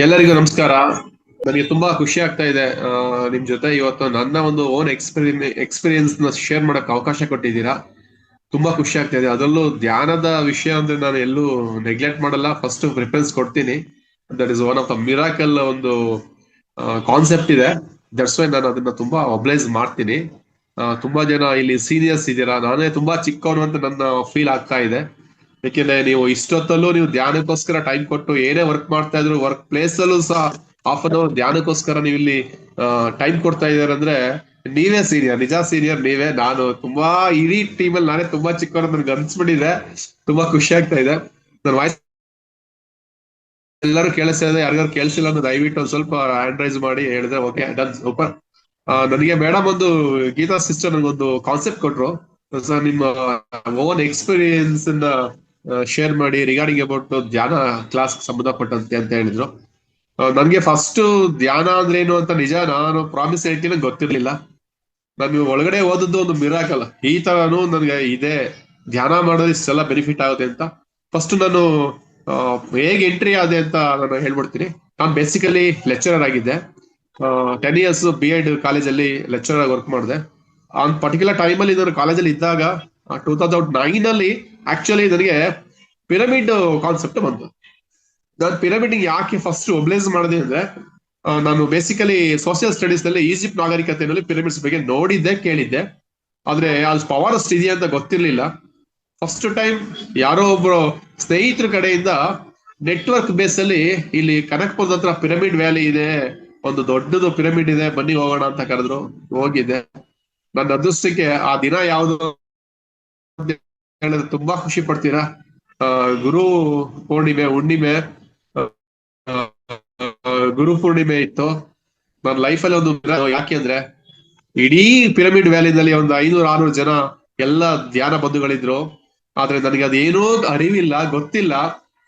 ಎಲ್ಲರಿಗೂ ನಮಸ್ಕಾರ. ನನಗೆ ತುಂಬಾ ಖುಷಿ ಆಗ್ತಾ ಇದೆ ನಿಮ್ ಜೊತೆ ಇವತ್ತು ನನ್ನ ಒಂದು ಓನ್ ಎಕ್ಸ್ಪೀರಿಯನ್ಸ್ ನ ಶೇರ್ ಮಾಡಕ್ ಅವಕಾಶ ಕೊಟ್ಟಿದ್ದೀರಾ. ತುಂಬಾ ಖುಷಿ ಆಗ್ತಾ ಇದೆ. ಅದರಲ್ಲೂ ಧ್ಯಾನದ ವಿಷಯ ಅಂದ್ರೆ ನಾನು ಎಲ್ಲೂ ನೆಗ್ಲೆಕ್ಟ್ ಮಾಡಲ್ಲ, ಫಸ್ಟ್ ಪ್ರಿಫರೆನ್ಸ್ ಕೊಡ್ತೀನಿ. That is one of the miracle ಒಂದು ಕಾನ್ಸೆಪ್ಟ್ ಇದೆ. ದಟ್ಸ್ ವೈ ನಾನು ಅದನ್ನ ತುಂಬಾ ಒಬ್ಲೈಸ್ ಮಾಡ್ತೀನಿ. ತುಂಬಾ ಜನ ಇಲ್ಲಿ ಸೀನಿಯರ್ಸ್ ಇದ್ದೀರಾ, ನಾನೇ ತುಂಬಾ ಚಿಕ್ಕವನು ಅಂತ ನನ್ನ ಫೀಲ್ ಆಗ್ತಾ ಇದೆ. ಯಾಕೆಂದ್ರೆ ನೀವು ಇಷ್ಟೊತ್ತಲ್ಲೂ ನೀವು ಧ್ಯಾನಕ್ಕೋಸ್ಕರ ಟೈಮ್ ಕೊಟ್ಟು ಏನೇ ವರ್ಕ್ ಮಾಡ್ತಾ ಇದ್ರು, ವರ್ಕ್ ಪ್ಲೇಸ್ ಅಲ್ಲೂ ಸಹ ಹಾಫ್ ಅನ್ ಅವರ್ ಧ್ಯಾನಕ್ಕೋಸ್ಕರ ನೀವು ಇಲ್ಲಿ ಟೈಮ್ ಕೊಡ್ತಾ ಇದಾರೆ ಅಂದ್ರೆ ನೀವೇ ಸೀನಿಯರ್, ನಿಜ ಸೀನಿಯರ್ ನೀವೇ. ನಾನು ತುಂಬಾ ಇಡೀ ಟೀಮಲ್ಲಿ ನಾನೇ ತುಂಬಾ ಚಿಕ್ಕವರು ನನ್ಗೆ ಅನ್ಸ್ಬಿಟ್ಟಿದೆ. ತುಂಬಾ ಖುಷಿ ಆಗ್ತಾ ಇದೆ. ನನ್ನ ವಾಯ್ಸ್ ಎಲ್ಲರೂ ಕೇಳಿಸ್ತಾ ಇದೆ? ಯಾರಿಗಾರು ಕೇಳಿಸಿಲ್ಲ ಅಂದ್ರೆ ದಯವಿಟ್ಟು ಒಂದ್ ಸ್ವಲ್ಪ ಹ್ಯಾಂಡ್ ರೈಸ್ ಮಾಡಿ ಹೇಳಿದ್ರೆ ಓಕೆ ಡನ್ ಸೂಪರ್. ನನಗೆ ಮೇಡಮ್ ಒಂದು ಗೀತಾ ಸಿಸ್ಟರ್ ನನಗೊಂದು ಕಾನ್ಸೆಪ್ಟ್ ಕೊಟ್ರು. ಸರ್ ನಿಮ್ಮ ಓನ್ ಎಕ್ಸ್ಪೀರಿಯನ್ಸ್ ಶೇರ್ ಮಾಡಿ ರಿಗಾರ್ಡಿಂಗ್ ಅಬೌಟ್ ಧ್ಯಾನ ಕ್ಲಾಸ್ ಸಂಬಂಧಪಟ್ಟಂತೆ ಅಂತ ಹೇಳಿದ್ರು. ನನ್ಗೆ ಫಸ್ಟ್ ಧ್ಯಾನ ಅಂದ್ರೆ ಏನು ಅಂತ ನಿಜ ನಾನು ಪ್ರಾಮಿಸ್ ಹೇಳ್ತೀನಿ ಗೊತ್ತಿರ್ಲಿಲ್ಲ. ನಾನು ಒಳಗಡೆ ಓದದ್ದು ಒಂದು ಮಿರಾಕಲ್, ಈ ತರನು ನನ್ಗೆ ಇದೆ ಧ್ಯಾನ ಮಾಡೋದು ಇಷ್ಟೆಲ್ಲ ಬೆನಿಫಿಟ್ ಆಗುತ್ತೆ ಅಂತ. ಫಸ್ಟ್ ನಾನು ಹೇಗೆ ಎಂಟ್ರಿ ಆದೆ ಅಂತ ನಾನು ಹೇಳ್ಬಿಡ್ತೀನಿ. ನಾನು ಬೇಸಿಕಲಿ ಲೆಕ್ಚರರ್ ಆಗಿದ್ದೆ. 10 years B.Ed ಕಾಲೇಜಲ್ಲಿ ಲೆಕ್ಚರರ್ ಆಗಿ ವರ್ಕ್ ಮಾಡಿದೆ. ಆ ಪರ್ಟಿಕ್ಯುಲರ್ ಟೈಮಲ್ಲಿ ನಾನು ಕಾಲೇಜಲ್ಲಿ ಇದ್ದಾಗ 2009 ಅಲ್ಲಿ ಆಕ್ಚುಲಿ ನನಗೆ ಪಿರಮಿಡ್ ಕಾನ್ಸೆಪ್ಟ್ ಬಂತು. ನಾನು ಪಿರಮಿಡ್ ಯಾಕೆ ಫಸ್ಟ್ ಒಬ್ಲೈಸ್ ಮಾಡಿದೆ ಅಂದ್ರೆ, ನಾನು ಬೇಸಿಕಲಿ ಸೋಷಿಯಲ್ ಸ್ಟಡೀಸ್ ನಲ್ಲಿ ಈಜಿಪ್ಟ್ ನಾಗರಿಕತೆಯಲ್ಲಿ ಪಿರಮಿಡ್ಸ್ ಬಗ್ಗೆ ನೋಡಿದ್ದೆ, ಕೇಳಿದ್ದೆ. ಆದ್ರೆ ಅದು ಪವರ್ ಅಷ್ಟು ಇದೆಯಾ ಅಂತ ಗೊತ್ತಿರ್ಲಿಲ್ಲ. ಫಸ್ಟ್ ಟೈಮ್ ಯಾರೋ ಒಬ್ರು ಸ್ನೇಹಿತರ ಕಡೆಯಿಂದ ನೆಟ್ವರ್ಕ್ ಬೇಸ್ ಅಲ್ಲಿ ಇಲ್ಲಿ ಕನಕ್ಪುರದ ಹತ್ರ ಪಿರಮಿಡ್ ವ್ಯಾಲಿ ಇದೆ, ಒಂದು ದೊಡ್ಡದು ಪಿರಮಿಡ್ ಇದೆ, ಬನ್ನಿ ಹೋಗೋಣ ಅಂತ ಕರೆದ್ರು. ಹೋಗಿದ್ದೆ. ನನ್ನ ಅದೃಷ್ಟಕ್ಕೆ ಆ ದಿನ ಯಾವ್ದು ಹೇಳಿದ್ರೆ ತುಂಬಾ ಖುಷಿ ಪಡ್ತೀರಾ. ಗುರು ಪೂರ್ಣಿಮೆ ಹುಣ್ಣಿಮೆ, ಗುರು ಪೂರ್ಣಿಮೆ ಇತ್ತು. ನನ್ನ ಲೈಫಲ್ಲಿ ಒಂದು ಯಾಕೆ ಅಂದ್ರೆ ಇಡೀ ಪಿರಮಿಡ್ ವ್ಯಾಲಿನಲ್ಲಿ ಒಂದು 500-600 ಜನ ಎಲ್ಲ ಧ್ಯಾನ ಬಂಧುಗಳಿದ್ರು. ಆದ್ರೆ ನನಗೆ ಅದೇನೋ ಅರಿವಿಲ್ಲ, ಗೊತ್ತಿಲ್ಲ.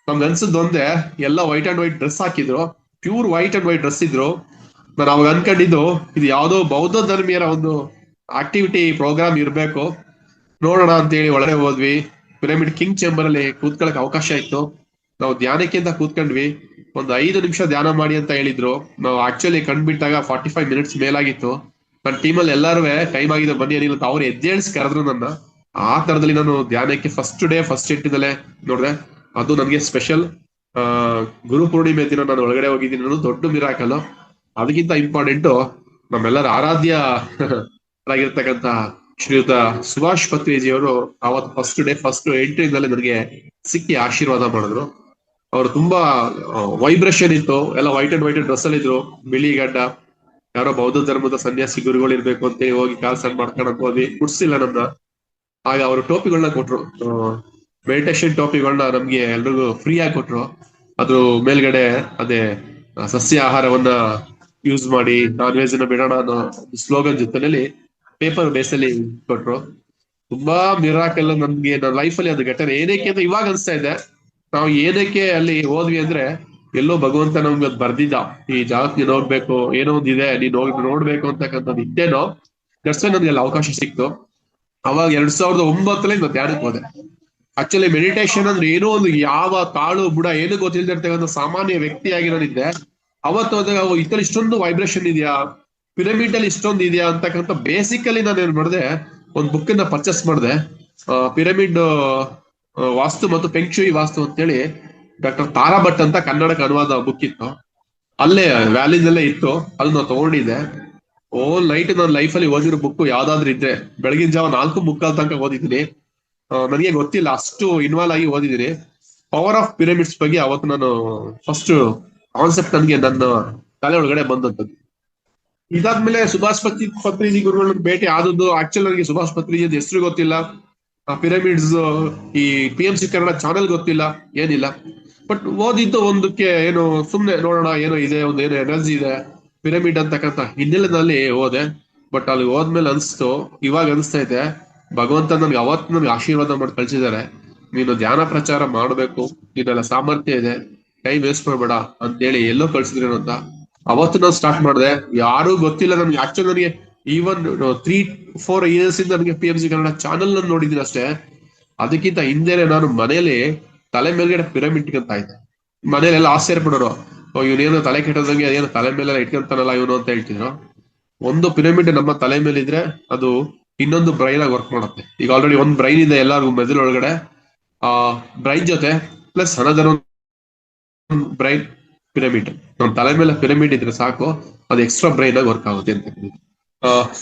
ನಮ್ಗೆ ಅನ್ಸದ್ದೊಂದೇ, ಎಲ್ಲ ವೈಟ್ ಅಂಡ್ ವೈಟ್ ಡ್ರೆಸ್ ಹಾಕಿದ್ರು, pure white and white dress ಇದ್ರು. ನಾನು ಅವಾಗ ಅನ್ಕೊಂಡಿದ್ದು ಇದು ಯಾವ್ದೋ ಬೌದ್ಧ ಧರ್ಮೀಯರ ಒಂದು ಆಕ್ಟಿವಿಟಿ ಪ್ರೋಗ್ರಾಮ್ ಇರ್ಬೇಕು, ನೋಡೋಣ ಅಂತೇಳಿ ಒಳಗೆ ಹೋದ್ವಿ. ಪಿರಮಿಡ್ ಕಿಂಗ್ ಚೇಂಬರ್ ಅಲ್ಲಿ ಕೂತ್ಕೊಳ್ಳಕ್ ಅವಕಾಶ ಇತ್ತು. ನಾವು ಧ್ಯಾನಕ್ಕೆ ಅಂತ ಕೂತ್ಕೊಂಡ್ವಿ. ಒಂದು 5 ನಿಮಿಷ ಧ್ಯಾನ ಮಾಡಿ ಅಂತ ಹೇಳಿದ್ರು. ನಾವು ಆಕ್ಚುಲಿ ಕಂಡ್ಬಿಟ್ಟಾಗ 45 minutes ಮೇಲಾಗಿತ್ತು. ನನ್ನ ಟೀಮಲ್ಲಿ ಎಲ್ಲಾರು ಟೈಮ್ ಆಗಿದೆ ಬನ್ನಿ ಏನಿಲ್ಲ ಅಂತ ಅವ್ರು ಎದ್ದೇಳಿಸಿ ಕರೆದ್ರು ನನ್ನ. ಆ ತರದಲ್ಲಿ ನಾನು ಧ್ಯಾನಕ್ಕೆ ಫಸ್ಟ್ ಡೇ ಫಸ್ಟ್ ಇಟ್ಟಿದ್ದಲ್ಲೇ ನೋಡಿದೆ. ಅದು ನನಗೆ ಸ್ಪೆಷಲ್. ಗುರು ಪೂರ್ಣಿಮೆ ದಿನ ನಾನು ಒಳಗಡೆ ಹೋಗಿದ್ದೀನಿ, ನಾನು ದೊಡ್ಡ ಮಿರಾಕಲ್. ಅದಕ್ಕಿಂತ ಇಂಪಾರ್ಟೆಂಟು ನಮ್ಮೆಲ್ಲರ ಆರಾಧ್ಯ ಆಗಿರ್ತಕ್ಕಂಥ ಶ್ರೀಯುತ ಸುಭಾಷ್ ಪತ್ರಿಜಿಯವರು ಅವತ್ತು ಫಸ್ಟ್ ಡೇ ಫಸ್ಟ್ ಎಂಟ್ರಿನಲ್ಲಿ ನನಗೆ ಸಿಕ್ಕಿ ಆಶೀರ್ವಾದ ಮಾಡಿದ್ರು. ಅವರು ತುಂಬಾ ವೈಬ್ರೇಷನ್ ಇತ್ತು, ಎಲ್ಲ ವೈಟ್ ಅಂಡ್ ವೈಟ್ ಡ್ರೆಸ್ ಅಲ್ಲಿ ಇದ್ರು, ಬಿಳಿ ಗಡ್ಡ. ಯಾರೋ ಬೌದ್ಧ ಧರ್ಮದ ಸನ್ಯಾಸಿ ಗುರುಗಳು ಇರ್ಬೇಕು ಅಂತ ಹೋಗಿ ಕಾಲ್ ಸಣ್ಣ ಮಾಡ್ಕೊಂಡ್ ಹೋದ್ವಿ. ಕುಡ್ಸಿಲ್ಲ ನಮ್ನ. ಆಗ ಅವರು ಟೋಪಿಗಳನ್ನ ಕೊಟ್ರು, ಮೆಡಿಟೇಷನ್ ಟೋಪಿಗಳನ್ನ ನಮ್ಗೆ ಎಲ್ರಿಗೂ ಫ್ರೀ ಆಗಿ ಕೊಟ್ರು. ಅದ್ರ ಮೇಲ್ಗಡೆ ಅದೇ ಸಸ್ಯ ಆಹಾರವನ್ನ ಯೂಸ್ ಮಾಡಿ ನಾನ್ ವೆಜ್ ನ ಬಿಡೋಣ ಅನ್ನೋ ಸ್ಲೋಗನ್ ಜೊತೆನಲ್ಲಿ ಪೇಪರ್ ಬೇಸಲ್ಲಿ ಕೊಟ್ರು. ತುಂಬಾ ಮಿರಾಕಲ್. ನನ್ಗೆ ನನ್ನ ಲೈಫಲ್ಲಿ ಅದು ಘಟನೆ ಏನಕ್ಕೆ ಅಂತ ಇವಾಗ ಅನ್ಸ್ತಾ ಇದೆ. ನಾವು ಏನಕ್ಕೆ ಅಲ್ಲಿ ಹೋದ್ವಿ ಅಂದ್ರೆ, ಎಲ್ಲೋ ಭಗವಂತ ನಮ್ಗೆ ಅದ್ ಬರ್ದಿದ್ದ, ಈ ಜಾಗಕ್ಕೆ ನೀನ್ ಹೋಗ್ಬೇಕು, ಏನೋ ಒಂದಿದೆ ನೀನ್ ಹೋಗಿ ನೋಡ್ಬೇಕು ಅಂತಕ್ಕಂಥದ್ದು ಇದ್ದೇನೋ. ದಟ್ಸ್ ನನ್ಗೆ ಅಲ್ಲಿ ಅವಕಾಶ ಸಿಕ್ತು. ಅವಾಗ 2009 ನಾನು ಧ್ಯಾನಕ್ಕೆ ಹೋದೆ. ಆಕ್ಚುಲಿ ಮೆಡಿಟೇಷನ್ ಅಂದ್ರೆ ಏನೋ ಒಂದು ಯಾವ ಕಾಳು ಬುಡ ಏನು ಗೊತ್ತಿಲ್ಲದೆ ಇರ್ತಕ್ಕಂಥ ಸಾಮಾನ್ಯ ವ್ಯಕ್ತಿಯಾಗಿ ನಾನಿದ್ದೆ. ಅವತ್ತು ಹೋದಾಗ ಇದ್ರಲ್ಲಿ ಇಷ್ಟೊಂದು ವೈಬ್ರೇಷನ್ ಇದೆಯಾ, ಪಿರಮಿಡ್ ಅಲ್ಲಿ ಇಷ್ಟೊಂದು ಇದೆಯಾ ಅಂತಕ್ಕಂಥ ಬೇಸಿಕಲಿ ನಾನು ಏನ್ ಮಾಡಿದೆ, ಒಂದು ಬುಕ್ ಅನ್ನ ಪರ್ಚೇಸ್ ಮಾಡಿದೆ. ಪಿರಮಿಡ್ ವಾಸ್ತು ಮತ್ತು ಫೆಂಕ್ಷುಯಿ ವಾಸ್ತು ಅಂತೇಳಿ ಡಾಕ್ಟರ್ ತಾರಾ ಭಟ್ ಅಂತ ಕನ್ನಡಕ್ಕೆ ಅನುವಾದ ಬುಕ್ ಇತ್ತು. ಅಲ್ಲೇ ವ್ಯಾಲಿನಲ್ಲೇ ಇತ್ತು, ಅದು ನಾವು ತಗೊಂಡಿದ್ದೆ. ಓಲ್ ನೈಟ್ ನನ್ನ ಲೈಫಲ್ಲಿ ಓದಿರೋ ಬುಕ್ ಯಾವ್ದಾದ್ರು ಇದ್ರೆ ಬೆಳಗಿನ ಜಾವ 4:45 ತನಕ ಓದಿದ್ದೀನಿ. ನನಗೆ ಗೊತ್ತಿಲ್ಲ, ಅಷ್ಟು ಇನ್ವಾಲ್ವ್ ಆಗಿ ಓದಿದ್ದೀನಿ. ಪವರ್ ಆಫ್ ಪಿರಮಿಡ್ಸ್ ಬಗ್ಗೆ ಅವತ್ತು ನಾನು ಫಸ್ಟ್ ಕಾನ್ಸೆಪ್ಟ್ ನನಗೆ ನನ್ನ ತಲೆ ಒಳಗಡೆ ಬಂದದ್ದು. ಇದಾದ್ಮೇಲೆ ಸುಭಾಷ್ ಪತ್ರಿಜಿ ಗುರುಗಳನ್ನ ಭೇಟಿ ಆದದ್ದು. ಆಕ್ಚುಲ್ ನನಗೆ ಸುಭಾಷ್ ಪತ್ರಿಜಿ ಹೆಸರು ಗೊತ್ತಿಲ್ಲ, ಪಿರಮಿಡ್ಸ್ ಈ PMC ಕನ್ನಡ ಚಾನೆಲ್ ಗೊತ್ತಿಲ್ಲ, ಏನಿಲ್ಲ. ಬಟ್ ಓದಿದ್ದು ಒಂದಕ್ಕೆ ಏನು ಸುಮ್ನೆ ನೋಡೋಣ ಏನೋ ಇದೆ, ಒಂದು ಏನೋ ಎನರ್ಜಿ ಇದೆ ಪಿರಮಿಡ್ ಅಂತಕ್ಕಂಥ ಹಿನ್ನೆಲೆನಲ್ಲಿ ಓದೆ. ಬಟ್ ಅಲ್ಲಿ ಹೋದ್ಮೇಲೆ ಅನ್ಸ್ತು, ಇವಾಗ ಅನಿಸ್ತಾ ಇದೆ, ಭಗವಂತ ನನ್ಗೆ ಅವತ್ತು ನನ್ಗೆ ಆಶೀರ್ವಾದ ಮಾಡಿ ಕಳ್ಸಿದ್ದಾರೆ. ನೀನು ಧ್ಯಾನ ಪ್ರಚಾರ ಮಾಡ್ಬೇಕು, ನೀನೆಲ್ಲ ಸಾಮರ್ಥ್ಯ ಇದೆ, ಟೈಮ್ ವೇಸ್ಟ್ ಮಾಡ್ಬೇಡ ಅಂತೇಳಿ ಎಲ್ಲೋ ಕಳ್ಸಿದ್ರೇನು ಅಂತ ಅವತ್ತು ನಾನು ಸ್ಟಾರ್ಟ್ ಮಾಡಿದೆ. ಯಾರು ಗೊತ್ತಿಲ್ಲ ನನ್ಗೆ. ಆಕ್ಚುಲಿ ನನಗೆ ಈವನ್ 3-4 years ಇಂದ ನನಗೆ PMC ಕನ್ನಡ ಚಾನೆಲ್ ನೋಡಿದ್ದೀನಿ ಅಷ್ಟೇ. ಅದಕ್ಕಿಂತ ಹಿಂದೆನೆ ನಾನು ಮನೆಯಲ್ಲಿ ತಲೆ ಮೇಲ್ಗಡೆ ಪಿರಮಿಡ್ ಅಂತ ಇದ್ದೆ. ಮನೇಲೆಲ್ಲ ಆಶ್ಚರ್ಯ ಪಡೋರು, ಇವನೇನು ತಲೆ ಕೆಟ್ಟದಂಗೆ ಅದೇನು ತಲೆ ಮೇಲೆ ಇಟ್ಕೊಂತಾನಲ್ಲ ಇವನು ಅಂತ ಹೇಳ್ತಿದ್ರು. ಒಂದು ಪಿರಮಿಡ್ ನಮ್ಮ ತಲೆ ಮೇಲೆ ಇದ್ರೆ ಅದು ಇನ್ನೊಂದು ಬ್ರೈನ್ ಆಗಿ ವರ್ಕ್ ಮಾಡುತ್ತೆ. ಈಗ ಆಲ್ರೆಡಿ ಒಂದ್ ಬ್ರೈನ್ ಇದೆ ಎಲ್ಲರಿಗೂ ಮೆದುಳು ಒಳಗಡೆ. ಆ ಬ್ರೈನ್ ಜೊತೆ ಪ್ಲಸ್ ಅನದರ್ ಬ್ರೈನ್ ಪಿರಮಿಡ್. ನಮ್ಮ ತಲೆ ಮೇಲೆ ಪಿರಮಿಡ್ ಇದ್ರೆ ಸಾಕು, ಅದು ಎಕ್ಸ್ಟ್ರಾ ಬ್ರೈನ್ ಆಗಿ ವರ್ಕ್ ಆಗುತ್ತೆ ಅಂತ.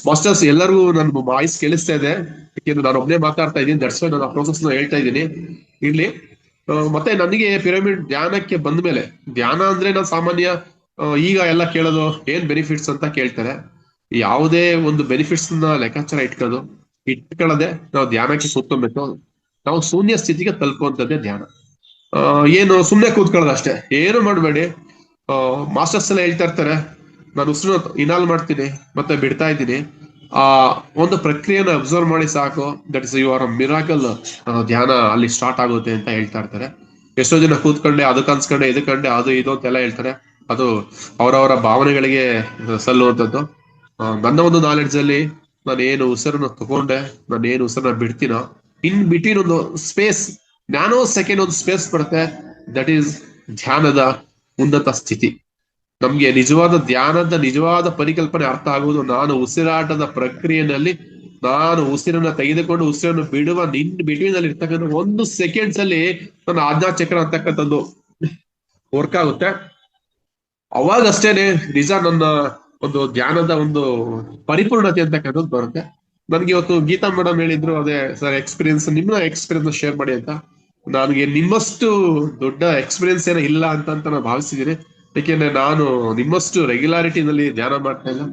ಮಾಸ್ಟರ್ಸ್ ಎಲ್ಲರಿಗೂ ನನ್ನ ವಾಯ್ಸ್ ಕೇಳಿಸ್ತಾ ಇದೆ, ಯಾಕೆಂದ್ರೆ ನಾನು ಒಬ್ಬನೇ ಮಾತಾಡ್ತಾ ಇದ್ದೀನಿ. ದಟ್ಸ್ ವೈ ನಾನು ಆ ಪ್ರೋಸೆಸ್ ನ ಹೇಳ್ತಾ ಇದ್ದೀನಿ ಇಲ್ಲಿ. ಮತ್ತೆ ನನಗೆ ಪಿರಮಿಡ್ ಧ್ಯಾನಕ್ಕೆ ಬಂದ ಮೇಲೆ, ಧ್ಯಾನ ಅಂದ್ರೆ ನಾನು ಸಾಮಾನ್ಯ ಈಗ ಎಲ್ಲ ಕೇಳೋದು ಏನ್ ಬೆನಿಫಿಟ್ಸ್ ಅಂತ ಕೇಳ್ತಾರೆ. ಯಾವುದೇ ಒಂದು ಬೆನಿಫಿಟ್ಸ್ ನ ಲೆಕ್ಕಾಚಾರ ಇಟ್ಕೊಳ್ಳದೆ ನಾವು ಧ್ಯಾನಕ್ಕೆ ಕೂತ್ಕೊಬೇಕು. ನಾವು ಶೂನ್ಯ ಸ್ಥಿತಿಗೆ ತಲುಪುವಂತದ್ದೇ ಧ್ಯಾನ. ಏನು ಸುಮ್ನೆ ಕೂತ್ಕೊಳ್ಳೋದು ಅಷ್ಟೇ, ಏನು ಮಾಡಬೇಡಿ. ಮಾಸ್ಟರ್ಸ್ ಎಲ್ಲ ಹೇಳ್ತಾ ಇರ್ತಾರೆ, ನಾನು ಉಸಿರು ಇನಾಲ್ ಮಾಡ್ತೀನಿ ಮತ್ತೆ ಬಿಡ್ತಾ ಇದ್ದೀನಿ, ಆ ಒಂದು ಪ್ರಕ್ರಿಯೆನ ಅಬ್ಸರ್ವ್ ಮಾಡಿ ಸಾಕು, ದಟ್ ಇಸ್ ಯುವರ್ ಮಿರಾಕಲ್ ಧ್ಯಾನ ಅಲ್ಲಿ ಸ್ಟಾರ್ಟ್ ಆಗುತ್ತೆ ಅಂತ ಹೇಳ್ತಾ ಇರ್ತಾರೆ. ಎಷ್ಟೋ ಜನ ಕೂತ್ಕೊಂಡೆ ಅದಕ್ಕೆ ಅನ್ಸ್ಕೊಂಡೆ ಇದಕ್ಕಂಡೆ ಅದು ಇದು ಅಂತೆಲ್ಲ ಹೇಳ್ತಾರೆ. ಅದು ಅವರವರ ಭಾವನೆಗಳಿಗೆ ಸಲ್ಲುವಂಥದ್ದು. ನನ್ನ ಒಂದು ನಾಲೆಡ್ಜ್ ಅಲ್ಲಿ ನಾನು ಏನು ಉಸಿರನ್ನ ತಗೊಂಡೆ, ನಾನು ಏನು ಉಸಿರನ್ನ ಬಿಡ್ತೀನೋ, ಇನ್ ಬಿಟ್ವೀನ್ ಒಂದು ಸ್ಪೇಸ್, ನ್ಯಾನೋ ಸೆಕೆಂಡ್ ಒಂದು ಸ್ಪೇಸ್ ಬರುತ್ತೆ. ದಟ್ ಈಸ್ ಧ್ಯಾನದ ಉನ್ನತ ಸ್ಥಿತಿ. ನಮ್ಗೆ ನಿಜವಾದ ಧ್ಯಾನದ ನಿಜವಾದ ಪರಿಕಲ್ಪನೆ ಅರ್ಥ ಆಗುವುದು ನಾನು ಉಸಿರಾಟದ ಪ್ರಕ್ರಿಯೆಯಲ್ಲಿ ನಾನು ಉಸಿರನ್ನ ತೆಗೆದುಕೊಂಡು ಉಸಿರನ್ನು ಬಿಡುವ ಬಿಟ್ವೀನ್ ಅಲ್ಲಿ ಇರ್ತಕ್ಕಂಥ ಒಂದು ಸೆಕೆಂಡ್ಸ್ ಅಲ್ಲಿ ನನ್ನ ಆಜ್ಞಾ ಚಕ್ರ ಅಂತಕ್ಕಂಥದ್ದು ವರ್ಕ್ ಆಗುತ್ತೆ. ಅವಾಗಷ್ಟೇನೆ ನಿಜ ನನ್ನ ಒಂದು ಧ್ಯಾನದ ಒಂದು ಪರಿಪೂರ್ಣತೆ ಅಂತಕ್ಕಂಥದ್ದು ಬರುತ್ತೆ. ನನ್ಗೆ ಇವತ್ತು ಗೀತಾ ಮೇಡಮ್ ಹೇಳಿದ್ರು, ಅದೇ ಸರ್ ಎಕ್ಸ್ಪೀರಿಯನ್ಸ್, ನಿಮ್ಮ ಎಕ್ಸ್ಪೀರಿಯನ್ಸ್ ಶೇರ್ ಮಾಡಿ ಅಂತ. ನನಗೆ ನಿಮ್ಮಷ್ಟು ದೊಡ್ಡ ಎಕ್ಸ್ಪೀರಿಯನ್ಸ್ ಏನೋ ಇಲ್ಲ ಅಂತ ನಾನು ಭಾವಿಸಿದ್ದೀನಿ. ಯಾಕೆಂದ್ರೆ ನಾನು ನಿಮ್ಮಷ್ಟು ರೆಗ್ಯುಲಾರಿಟಿನಲ್ಲಿ ಧ್ಯಾನ ಮಾಡ್ತಾ ಇಲ್ಲ.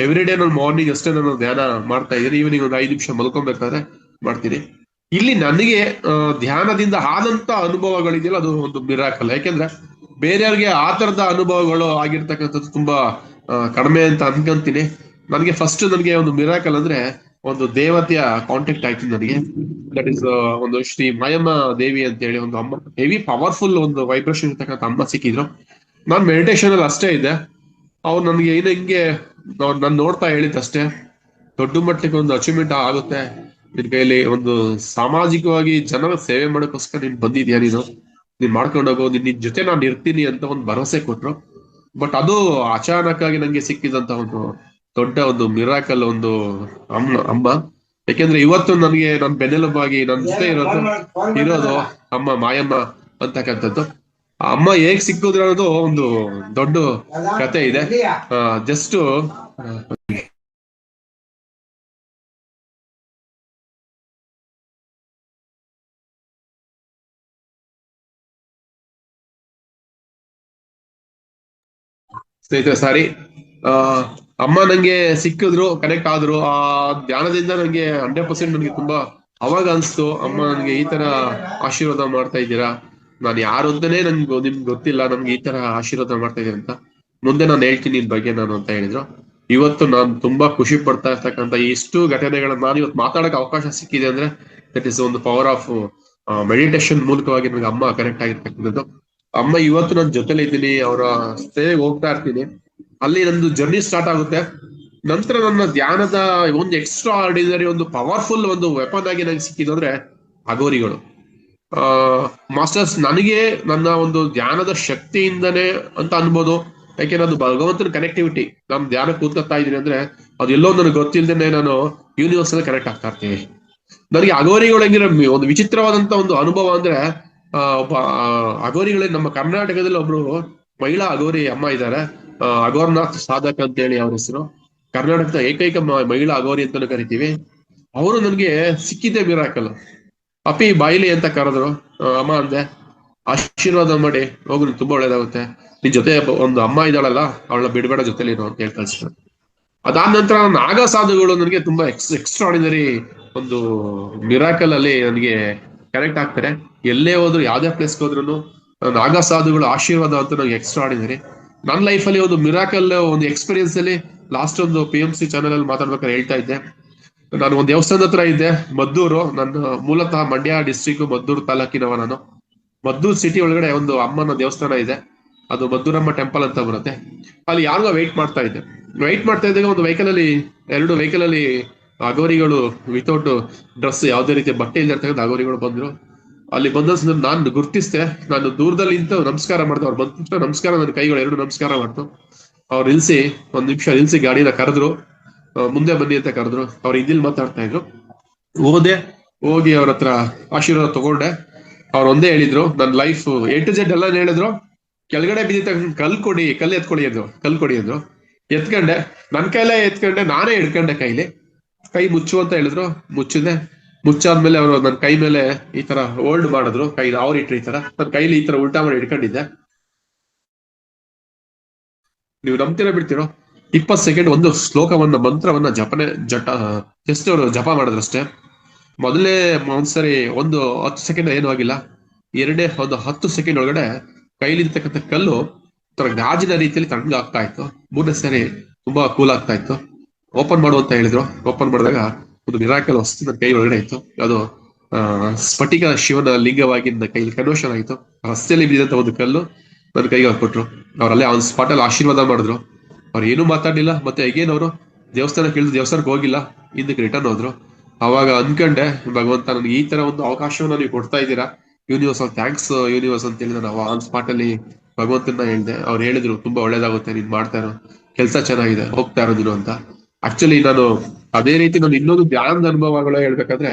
ಎವ್ರಿ ಡೇ ನಾನು ಮಾರ್ನಿಂಗ್ ಅಷ್ಟೇ ನಾನು ಧ್ಯಾನ ಮಾಡ್ತಾ ಇದ್ದೀನಿ. ಈವ್ನಿಂಗ್ ಒಂದು 5 ನಿಮಿಷ ಮಲ್ಕೊಬೇಕಾದ್ರೆ ಮಾಡ್ತೀನಿ. ಇಲ್ಲಿ ನನಗೆ ಧ್ಯಾನದಿಂದ ಆದಂತ ಅನುಭವಗಳಿದೆಯಲ್ಲ, ಅದು ಒಂದು ಮಿರಾಕಲ್. ಯಾಕೆಂದ್ರೆ ಬೇರೆಯವ್ರಿಗೆ ಆ ತರದ ಅನುಭವಗಳು ಆಗಿರ್ತಕ್ಕಂಥದ್ದು ತುಂಬಾ ಕಡಿಮೆ ಅಂತ ಅನ್ಕೊಂತೀನಿ. ನನಗೆ ಫಸ್ಟ್ ನನಗೆ ಒಂದು ಮಿರಾಕಲ್ ಅಂದ್ರೆ ಒಂದು ದೇವತೆಯ ಕಾಂಟ್ಯಾಕ್ಟ್ ಆಯ್ತು ನನಗೆ. ದಟ್ ಇಸ್ ಒಂದು ಶ್ರೀ ಮಾಯಮ್ಮ ದೇವಿ ಅಂತ ಹೇಳಿ ಒಂದು ಅಮ್ಮ, ಹೆವಿ ಪವರ್ಫುಲ್ ಒಂದು ವೈಬ್ರೇಷನ್ ಇರ್ತಕ್ಕಂಥ ಅಮ್ಮ ಸಿಕ್ಕಿದ್ರು. ನಾನ್ ಮೆಡಿಟೇಷನ್ ಅಲ್ಲಿ ಅಷ್ಟೇ ಇದ್ದೆ. ಅವ್ರು ನನ್ಗೆ ಏನು ಹಿಂಗೆ ನಾನು ನೋಡ್ತಾ ಹೇಳಿದ್ದಷ್ಟೇ, ದೊಡ್ಡ ಮಟ್ಟಕ್ಕೆ ಒಂದು ಅಚೀವ್ಮೆಂಟ್ ಆಗುತ್ತೆ ನಿನ್ ಕೈಯಲ್ಲಿ, ಒಂದು ಸಾಮಾಜಿಕವಾಗಿ ಜನರ ಸೇವೆ ಮಾಡೋಕ್ಕೋಸ್ಕರ ನೀನ್ ಬಂದಿದ್ಯಾ, ನೀನ್ ಮಾಡ್ಕೊಂಡು ಹೋಗೋ, ನಿನ್ ಜೊತೆ ನಾನು ಇರ್ತೀನಿ ಅಂತ ಒಂದು ಭರವಸೆ ಕೊಟ್ರು. ಬಟ್ ಅದು ಅಚಾನಕ್ ಆಗಿ ನಂಗೆ ಸಿಕ್ಕಿದಂತ ಒಂದು ದೊಡ್ಡ ಒಂದು ಮಿರಾಕಲ್ ಒಂದು ಅಮ್ಮ. ಯಾಕೆಂದ್ರೆ ಇವತ್ತು ನನಗೆ ನನ್ನ ಬೆನ್ನೆಲುಬಾಗಿ ನನ್ನ ಜೊತೆ ಇರೋದು ಅಮ್ಮ ಮಾಯಮ್ಮ ಅಂತಕ್ಕಂಥದ್ದು. ಆ ಅಮ್ಮ ಹೇಗ್ ಸಿಕ್ಕಿದ್ರು ಅನ್ನೋದು ಒಂದು ದೊಡ್ಡ ಕತೆ ಇದೆ. ಜಸ್ಟ್ ಸ್ನೇಹಿತರೆ ಸಾರಿ, ಅಮ್ಮ ನಂಗೆ ಸಿಕ್ಕಿದ್ರು, ಕನೆಕ್ಟ್ ಆದ್ರು. ಆ ಧ್ಯಾನದಿಂದ ನಂಗೆ 100% ನನಗೆ ತುಂಬಾ ಅವಾಗ ಅನ್ಸ್ತು, ಅಮ್ಮ ನನ್ಗೆ ಈ ತರ ಆಶೀರ್ವಾದ ಮಾಡ್ತಾ ಇದ್ದೀರಾ, ನಾನು ಯಾರು ಅಂತಾನೆ ನಿಮ್ಗೆ ಗೊತ್ತಿಲ್ಲ, ನಮ್ಗೆ ಈ ತರ ಆಶೀರ್ವಾದ ಮಾಡ್ತಾ ಇದೀರ ಅಂತ. ಮುಂದೆ ನಾನು ಹೇಳ್ತೀನಿ ಇದ್ ಬಗ್ಗೆ ನಾನು ಅಂತ ಹೇಳಿದ್ರು. ಇವತ್ತು ನಾನು ತುಂಬಾ ಖುಷಿ ಪಡ್ತಾ ಇರ್ತಕ್ಕಂಥ ಇಷ್ಟು ಘಟನೆಗಳನ್ನ ನಾನು ಇವತ್ತು ಮಾತಾಡಕ್ ಅವಕಾಶ ಸಿಕ್ಕಿದೆ ಅಂದ್ರೆ ದಟ್ ಇಸ್ ಒಂದು ಪವರ್ ಆಫ್ ಮೆಡಿಟೇಷನ್ ಮೂಲಕವಾಗಿ ನನಗೆ ಅಮ್ಮ ಕನೆಕ್ಟ್ ಆಗಿರ್ತಕ್ಕಂಥದ್ದು. ಅಮ್ಮ ಇವತ್ತು ನನ್ನ ಜೊತೆಲಿ ಇದ್ದೀನಿ, ಅವರ ಸೇವೆಗೆ ಹೋಗ್ತಾ ಇರ್ತೀನಿ. ಅಲ್ಲಿ ನಂದು ಜರ್ನಿ ಸ್ಟಾರ್ಟ್ ಆಗುತ್ತೆ. ನಂತರ ನನ್ನ ಧ್ಯಾನದ ಒಂದು ಎಕ್ಸ್ಟ್ರಾ ಆರ್ಡಿನರಿ ಒಂದು ಪವರ್ಫುಲ್ ಒಂದು ವೆಪನ್ ಆಗಿ ನನಗೆ ಸಿಕ್ಕಿದ್ದು ಅಂದ್ರೆ ಅಘೋರಿಗಳು. ಮಾಸ್ಟರ್ಸ್ ನನಗೆ ನನ್ನ ಒಂದು ಧ್ಯಾನದ ಶಕ್ತಿಯಿಂದನೇ ಅಂತ ಅನ್ಬೋದು. ಯಾಕೆಂದ್ರೆ ಅದು ಭಗವಂತನ ಕನೆಕ್ಟಿವಿಟಿ. ನಾನು ಧ್ಯಾನ ಕೂತ್ಕೊತಾ ಇದ್ದೀನಿ ಅಂದ್ರೆ ಅದು ಎಲ್ಲೋ ನನಗೆ ಗೊತ್ತಿಲ್ಲದೇನೆ ನಾನು ಯೂನಿವರ್ಸ್ ಅಲ್ಲಿ ಕನೆಕ್ಟ್ ಆಗ್ತಾ ಇರ್ತೀನಿ. ನನಗೆ ಅಘೋರಿಗಳು ಹೆಂಗಿರೋ ಒಂದು ವಿಚಿತ್ರವಾದಂತ ಒಂದು ಅನುಭವ ಅಂದ್ರೆ, ಒಬ್ಬ ಅಘೋರಿಗಳೇ ನಮ್ಮ ಕರ್ನಾಟಕದಲ್ಲಿ ಒಬ್ರು ಮಹಿಳಾ ಅಘೋರಿ ಅಮ್ಮ ಇದ್ದಾರೆ, ಅಘೋರ್ನಾಥ್ ಸಾಧಕ್ ಅಂತ ಹೇಳಿ ಅವ್ರ ಹೆಸರು. ಕರ್ನಾಟಕದ ಏಕೈಕ ಮಹಿಳಾ ಅಘೋರಿ ಅಂತಾನು ಕರಿತೀವಿ. ಅವರು ನನ್ಗೆ ಸಿಕ್ಕಿದ್ದೆ ಮಿರಾಕಲ್. ಅಪ್ಪಿ ಬಾಯಿಲಿ ಅಂತ ಕರೆದ್ರು. ಅಮ್ಮ ಅಂದೆ, ಆಶೀರ್ವಾದ ಮಾಡಿ ಹೋಗು, ತುಂಬಾ ಒಳ್ಳೇದಾಗುತ್ತೆ, ನಿನ್ ಜೊತೆ ಒಂದು ಅಮ್ಮ ಇದ್ದಾಳಲ್ಲ ಅವಳ ಬಿಡ್ಬೇಡ ಜೊತೆಲಿರೋ ಅಂತ ಹೇಳಿ ಕಳ್ಸಿದ್ರು. ಅದಾದ ನಂತರ ನಾಗ ಸಾಧುಗಳು ನನಗೆ ತುಂಬಾ ಎಕ್ಸ್ಟ್ರಾಡಿನರಿ ಒಂದು ಮಿರಾಕಲ್ ಅಲ್ಲಿ ನನಗೆ ಕನೆಕ್ಟ್ ಆಗ್ತಾರೆ. ಎಲ್ಲೇ ಹೋದ್ರು, ಯಾವ್ದೇ ಪ್ಲೇಸ್ಗೆ ಹೋದ್ರು ನಾಗ ಸಾಧುಗಳು ಆಶೀರ್ವಾದ ಅಂತ ನನಗೆ ಎಕ್ಸ್ಟ್ರಾಡಿನರಿ. ನನ್ನ ಲೈಫಲ್ಲಿ ಒಂದು ಮಿರಾಕಲ್ ಒಂದು ಎಕ್ಸ್ಪೀರಿಯನ್ಸ್ ಅಲ್ಲಿ ಲಾಸ್ಟ್ ಒಂದು PMC ಚಾನೆಲ್ ಅಲ್ಲಿ ಮಾತಾಡ್ಬೇಕಾದ್ರೆ ಹೇಳ್ತಾ ಇದ್ದೆ. ನಾನು ಒಂದು ದೇವಸ್ಥಾನದ ಹತ್ರ ಇದ್ದೆ, ಮದ್ದೂರು. ನನ್ನ ಮೂಲತಃ ಮಂಡ್ಯ ಡಿಸ್ಟ್ರಿಕ್ಟ್ ಮದ್ದೂರು ತಾಲೂಕಿನವ ನಾನು. ಮದ್ದೂರು ಸಿಟಿ ಒಳಗಡೆ ಒಂದು ಅಮ್ಮನ ದೇವಸ್ಥಾನ ಇದೆ, ಅದು ಮದ್ದೂರಮ್ಮ ಟೆಂಪಲ್ ಅಂತ ಬರುತ್ತೆ. ಅಲ್ಲಿ ಯಾರಿಗೋ ವೆಯ್ಟ್ ಮಾಡ್ತಾ ಇದ್ದಾಗ ಒಂದು ಎರಡು ವೆಹಿಕಲ್ ಅಲ್ಲಿ ಅಘೋರಿಗಳು ವಿತೌಟ್ ಡ್ರೆಸ್, ಯಾವುದೇ ರೀತಿಯ ಬಟ್ಟೆ ಇಲ್ದಿರ್ತಕ್ಕಂಥ ಅಘೋರಿಗಳು ಬಂದ್ರು. ಅಲ್ಲಿ ಬಂದ ಸಂದರ್ಭ ನಾನು ಗುರ್ತಿಸ್ದೆ. ನಾನು ದೂರದಲ್ಲಿ ನಿಂತು ನಮಸ್ಕಾರ ಮಾಡ್ದೆ. ಅವ್ರು ಬಂದ ತಕ್ಷಣ ನಮಸ್ಕಾರ, ನನ್ನ ಕೈಗಳು ಎರಡು ನಮಸ್ಕಾರ ಮಾಡ್ತು. ಅವ್ರು ನಿಲ್ಸಿ ಒಂದ್ ನಿಮಿಷ ನಿಲ್ಸಿ ಗಾಡಿನ ಕರೆದ್ರು. ಮುಂದೆ ಬನ್ನಿ ಅಂತ ಕರೆದ್ರು. ಅವ್ರು ಹಿಂದಿಲ್ ಮಾತಾಡ್ತಾ ಇದ್ರು. ಹೋದೆ, ಹೋಗಿ ಅವ್ರ ಹತ್ರ ಆಶೀರ್ವಾದ ತಗೊಂಡೆ. ಅವ್ರು ಒಂದೇ ಹೇಳಿದ್ರು, ನನ್ನ ಲೈಫ್ A to Z ಎಲ್ಲ ಹೇಳಿದ್ರು. ಕೆಳಗಡೆ ಬಿದ್ದ ತಕ್ಷಣ ಕಲ್ಲು ಎತ್ಕೊಡಿ ಅಂದ್ರು. ಕಲ್ ಕೊಡಿ ಅಂದ್ರು. ಎತ್ಕೊಂಡೆ, ನನ್ ಕೈಲೇ ಎತ್ಕೊಂಡೆ, ನಾನೇ ಹಿಡ್ಕೊಂಡೆ ಕೈಲಿ. ಕೈ ಮುಚ್ಚು ಅಂತ ಹೇಳಿದ್ರು, ಮುಚ್ಚಿದೆ. ಮುಚ್ಚಾದ್ಮೇಲೆ ಅವರು ನನ್ನ ಕೈ ಮೇಲೆ ಈ ತರ ಹೋಲ್ಡ್ ಮಾಡಿದ್ರು. ಕೈ ಅವ್ರು ಇಟ್ರು ಈ ತರ, ನನ್ನ ಕೈಲಿ ಈ ತರ ಉಲ್ಟಾ ಮಾಡಿ ಹಿಡ್ಕೊಂಡಿದ್ದೆ. ನೀವು ನಂಬ್ತೀರಾ ಬಿಡ್ತೀರೋ, 20 ಸೆಕೆಂಡ್ ಒಂದು ಶ್ಲೋಕವನ್ನ, ಮಂತ್ರವನ್ನ ಜಸ್ಟ್ ಅವರು ಜಪ ಮಾಡಿದ್ರಷ್ಟೇ. ಮೊದಲೇ ಒಂದ್ಸರಿ ಒಂದು 10 ಸೆಕೆಂಡ್ ಏನೂ ಆಗಿಲ್ಲ. ಎರಡೇ ಒಂದು 10 ಸೆಕೆಂಡ್ ಒಳಗಡೆ ಕೈಲಿರ್ತಕ್ಕಂಥ ಕಲ್ಲು ತರ ಗಾಜಿನ ರೀತಿಯಲ್ಲಿ ತಣ್ಣಗಾಗ್ತಾ ಇತ್ತು. ಮೂರನೇ ಸರಿ ತುಂಬಾ ಕೂಲ್ ಆಗ್ತಾ ಇತ್ತು. ಓಪನ್ ಮಾಡು ಅಂತ ಹೇಳಿದ್ರು. ಓಪನ್ ಮಾಡಿದಾಗ ಒಂದು ಮಿರಾಕಲ್ ವಸ್ತು ನನ್ನ ಕೈ ಒಳಗಡೆ ಇತ್ತು. ಅದು ಸ್ಫಟಿಕ ಶಿವನ ಲಿಂಗವಾಗಿ ನನ್ನ ಕೈಲಿ ಕನ್ವರ್ಷನ್ ಆಯಿತು. ರಸ್ತೆಯಲ್ಲಿ ಬಿದ್ದಂತ ಒಂದು ಕಲ್ಲು ನನ್ನ ಕೈಗೆ ಹಾಕೊಟ್ರು. ಅವರಲ್ಲೇ ಆನ್ ಸ್ಪಾಟ್ ಅಲ್ಲಿ ಆಶೀರ್ವಾದ ಮಾಡಿದ್ರು. ಅವ್ರು ಏನೂ ಮಾತಾಡ್ಲಿಲ್ಲ. ಮತ್ತೆ ಈಗೇನ್ ಅವರು ದೇವಸ್ಥಾನ ಕೇಳಿದ್ರು, ದೇವಸ್ಥಾನಕ್ಕೆ ಹೋಗಿಲ್ಲ, ಹಿಂದಕ್ಕೆ ರಿಟರ್ನ್ ಹೋದ್ರು. ಅವಾಗ ಅನ್ಕಂಡೆ, ಭಗವಂತ ನನಗೆ ಈ ತರ ಒಂದು ಅವಕಾಶವನ್ನ ನೀವು ಕೊಡ್ತಾ ಇದ್ದೀರಾ, ಯೂನಿವರ್ಸ್, ಥ್ಯಾಂಕ್ಸ್ ಯೂನಿವರ್ಸ್ ಅಂತ ಹೇಳಿ ನಾನು ಆನ್ ಸ್ಪಾಟ್ ಅಲ್ಲಿ ಭಗವಂತನ ಹೇಳ್ದೆ. ಅವ್ರು ಹೇಳಿದ್ರು, ತುಂಬಾ ಒಳ್ಳೇದಾಗುತ್ತೆ, ನೀನ್ ಮಾಡ್ತಾ ಇರೋ ಕೆಲಸ ಚೆನ್ನಾಗಿದೆ, ಹೋಗ್ತಾ ಇರೋದಿನು ಅಂತ. ಆಕ್ಚುಲಿ ನಾನು ಅದೇ ರೀತಿ ನಾನು ಇನ್ನೊಂದು ಧ್ಯಾನದ ಅನುಭವಗಳು ಹೇಳ್ಬೇಕಾದ್ರೆ,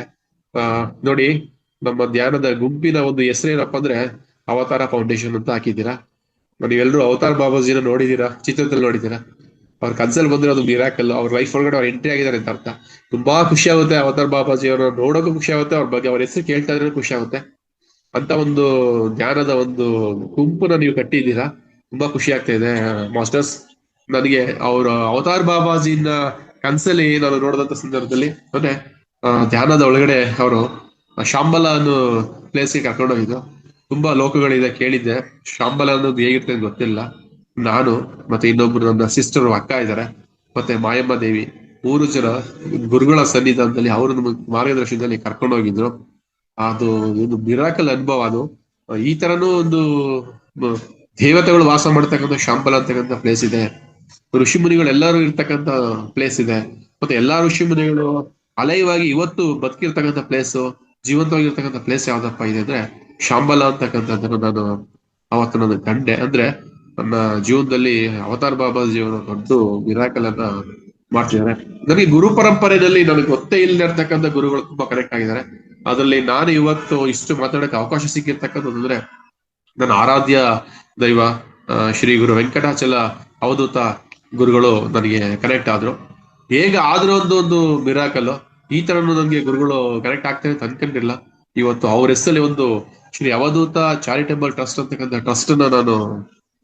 ನೋಡಿ, ನಮ್ಮ ಧ್ಯಾನದ ಗುಂಪಿನ ಒಂದು ಹೆಸರೇನಪ್ಪ ಅಂದ್ರೆ ಅವತಾರ ಫೌಂಡೇಶನ್ ಅಂತ ಹಾಕಿದ್ದೀರಾ. ನೀವೆಲ್ಲರೂ ಅವತಾರ್ ಬಾಬಾಜಿನ ನೋಡಿದೀರಾ, ಚಿತ್ರದಲ್ಲಿ ನೋಡಿದೀರಾ. ಅವ್ರ ಕನ್ಸಲ್ಲಿ ಬಂದಿರೋದು ಮಿರಾಕಲ್. ಅವ್ರ ಲೈಫ್ ಒಳಗಡೆ ಅವ್ರು ಎಂಟ್ರಿ ಆಗಿದ್ದಾರೆ ಅಂತ ಅರ್ಥ. ತುಂಬಾ ಖುಷಿ ಆಗುತ್ತೆ ಅವತಾರ್ ಬಾಬಾಜಿ ಅವ್ರನ್ನ ನೋಡೋಕೆ ಖುಷಿ ಆಗುತ್ತೆ. ಅವ್ರ ಬಗ್ಗೆ ಅವ್ರ ಹೆಸರು ಕೇಳ್ತಾ ಇದ್ರೆ ಖುಷಿ ಆಗುತ್ತೆ. ಅಂತ ಒಂದು ಧ್ಯಾನದ ಒಂದು ಗುಂಪನ್ನ ನೀವು ಕಟ್ಟಿದ್ದೀರಾ. ತುಂಬಾ ಖುಷಿ ಆಗ್ತಾ ಇದೆ ಮಾಸ್ಟರ್ಸ್. ನನಗೆ ಅವ್ರ ಅವತಾರ್ ಬಾಬಾಜಿನ ಕನ್ಸಲ್ಲಿ ನಾನು ನೋಡಿದಂತ ಸಂದರ್ಭದಲ್ಲಿ, ಅಂದ್ರೆ ಧ್ಯಾನದ ಒಳಗಡೆ ಅವರು ಶಾಂಬಲ ಅನ್ನೋ ಪ್ಲೇಸ್ಗೆ ಕರ್ಕೊಂಡೋಗಿದ್ದು. ತುಂಬಾ ಲೋಕಗಳಿದೆ, ಕೇಳಿದ್ದೆ. ಶಾಂಬಲ ಅನ್ನೋದು ಹೇಗಿರ್ತದೆ ಅಂತ ಗೊತ್ತಿಲ್ಲ. ನಾನು ಮತ್ತೆ ಇನ್ನೊಬ್ರು ನನ್ನ ಸಿಸ್ಟರ್ ಅಕ್ಕ ಇದ್ದಾರೆ, ಮತ್ತೆ ಮಾಯಮ್ಮ ದೇವಿ, 3 ಜನ ಗುರುಗಳ ಸನ್ನಿಧಾನದಲ್ಲಿ ಅವರು ನಮ್ಮ ಮಾರ್ಗದರ್ಶನದಲ್ಲಿ ಕರ್ಕೊಂಡು ಹೋಗಿದ್ರು. ಅದು ಒಂದು ಮಿರಾಕಲ್ ಅನುಭವ. ಅದು ಈ ತರನೂ ಒಂದು ದೇವತೆಗಳು ವಾಸ ಮಾಡ್ತಕ್ಕಂಥ ಶಾಂಬಲ ಅಂತಕ್ಕಂಥ ಪ್ಲೇಸ್ ಇದೆ. ಋಷಿ ಮುನಿಗಳು ಎಲ್ಲರೂ ಇರ್ತಕ್ಕಂಥ ಪ್ಲೇಸ್ ಇದೆ. ಮತ್ತೆ ಎಲ್ಲಾ ಋಷಿ ಮುನಿಗಳು ಅಲೈವಾಗಿ ಇವತ್ತು ಬದುಕಿರ್ತಕ್ಕಂಥ ಪ್ಲೇಸು, ಜೀವಂತವಾಗಿರ್ತಕ್ಕಂಥ ಪ್ಲೇಸ್ ಯಾವ್ದಪ್ಪ ಇದೆ ಅಂದ್ರೆ ಶಾಂಬಲ ಅಂತಕ್ಕಂಥದ್ದನ್ನು ನಾನು ಅವತ್ತು ನನ್ನ ಕಂಡೆ. ಅಂದ್ರೆ ನನ್ನ ಜೀವನದಲ್ಲಿ ಅವತಾರ್ ಬಾಬಾಜಿ ಅವರ ದೊಡ್ಡ ಮಿರಾಕಲ್ ಅನ್ನ ಮಾಡ್ತಿದ್ದಾರೆ. ನನಗೆ ಗುರು ಪರಂಪರೆಯಲ್ಲಿ ನನಗೆ ಗೊತ್ತೇ ಇಲ್ಲದೆ ಇರ್ತಕ್ಕಂಥ ಗುರುಗಳು ತುಂಬಾ ಕನೆಕ್ಟ್ ಆಗಿದ್ದಾರೆ. ಅದರಲ್ಲಿ ನಾನು ಇವತ್ತು ಇಷ್ಟು ಮಾತಾಡಕ್ಕೆ ಅವಕಾಶ ಸಿಕ್ಕಿರ್ತಕ್ಕಂಥದ್ದು ಅಂದ್ರೆ ನನ್ನ ಆರಾಧ್ಯ ದೈವ ಶ್ರೀ ಗುರು ವೆಂಕಟಾಚಲ ಅವಧೂತ ಗುರುಗಳು ನನಗೆ ಕನೆಕ್ಟ್ ಆದ್ರು. ಹೇಗೆ ಆದ್ರೂ ಒಂದು ಮಿರಾಕಲ್. ಈ ತರನು ನನಗೆ ಗುರುಗಳು ಕನೆಕ್ಟ್ ಆಗ್ತಾರೆ ಅಂತ ಅನ್ಕೊಂಡಿಲ್ಲ. ಇವತ್ತು ಅವ್ರ ಹೆಸರಲ್ಲಿ ಒಂದು ಶ್ರೀ ಅವಧೂತ ಚಾರಿಟೇಬಲ್ ಟ್ರಸ್ಟ್ ಅಂತಕ್ಕಂಥ ಟ್ರಸ್ಟ್ ಅನ್ನ ನಾನು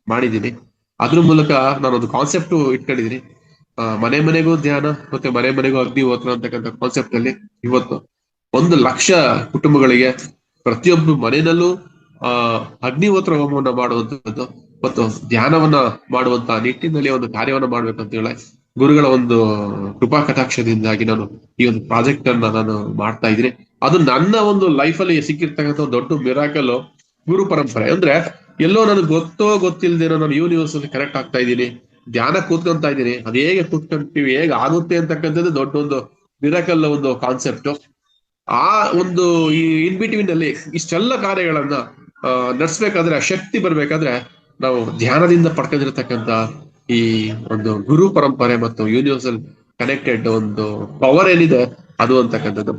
ಮಾಡಿದ್ದೀನಿ. ಅದ್ರ ಮೂಲಕ ನಾನೊಂದು ಕಾನ್ಸೆಪ್ಟ್ ಇಟ್ಕೊಂಡಿದ್ದೀನಿ. ಮನೆ ಮನೆಗೂ ಧ್ಯಾನ ಮತ್ತೆ ಮನೆ ಮನೆಗೂ ಅಗ್ನಿಹೋತ್ರ ಅಂತಕ್ಕಂಥ ಕಾನ್ಸೆಪ್ಟ್ ಅಲ್ಲಿ ಇವತ್ತು 1 ಲಕ್ಷ ಕುಟುಂಬಗಳಿಗೆ ಪ್ರತಿಯೊಬ್ಬರು ಮನೆಯಲ್ಲೂ ಅಗ್ನಿಹೋತ್ರ ಹೋಮವನ್ನ ಮಾಡುವಂತದ್ದು ಮತ್ತು ಧ್ಯಾನವನ್ನ ಮಾಡುವಂತ ನಿಟ್ಟಿನಲ್ಲಿ ಒಂದು ಕಾರ್ಯವನ್ನ ಮಾಡ್ಬೇಕಂತ ಹೇಳಿ ಗುರುಗಳ ಒಂದು ಕೃಪಾ ಕಟಾಕ್ಷದಿಂದಾಗಿ ನಾನು ಈ ಒಂದು ಪ್ರಾಜೆಕ್ಟ್ ಅನ್ನ ನಾನು ಮಾಡ್ತಾ ಇದ್ದೀನಿ. ಅದು ನನ್ನ ಒಂದು ಲೈಫ್ ಅಲ್ಲಿ ಸಿಕ್ಕಿರ್ತಕ್ಕಂಥ ದೊಡ್ಡ ಮಿರಾಕಲ್ ಗುರು ಪರಂಪರೆ. ಅಂದ್ರೆ ಎಲ್ಲೋ ನನಗೆ ಗೊತ್ತಿಲ್ದೇನೋ ನಾನು ಯೂನಿವರ್ಸ್ ಅಲ್ಲಿ ಕನೆಕ್ಟ್ ಆಗ್ತಾ ಇದ್ದೀನಿ, ಧ್ಯಾನ ಕೂತ್ಕೊಂತಾ ಇದ್ದೀನಿ. ಅದು ಹೇಗೆ ಕೂತ್ಕೊಂತೀವಿ, ಹೇಗೆ ಆಗುತ್ತೆ ಅಂತಕ್ಕಂಥದ್ದು ದೊಡ್ಡ ಒಂದು ಮಿರಾಕಲ್ ಒಂದು ಕಾನ್ಸೆಪ್ಟ್. ಆ ಒಂದು ಈ ಇನ್ ಬಿಟ್ವೀನ್ ಅಲ್ಲಿ ಇಷ್ಟೆಲ್ಲ ಕಾರ್ಯಗಳನ್ನ ನಡೆಸ್ಬೇಕಾದ್ರೆ, ಶಕ್ತಿ ಬರ್ಬೇಕಾದ್ರೆ ನಾವು ಧ್ಯಾನದಿಂದ ಪಡ್ಕೊಂಡಿರ್ತಕ್ಕಂಥ ಈ ಒಂದು ಗುರು ಪರಂಪರೆ ಮತ್ತು ಯೂನಿವರ್ಸಲ್ ಕನೆಕ್ಟೆಡ್ ಒಂದು ಪವರ್ ಏನಿದೆ ಅದು ಅಂತಕ್ಕಂಥದ್ದು.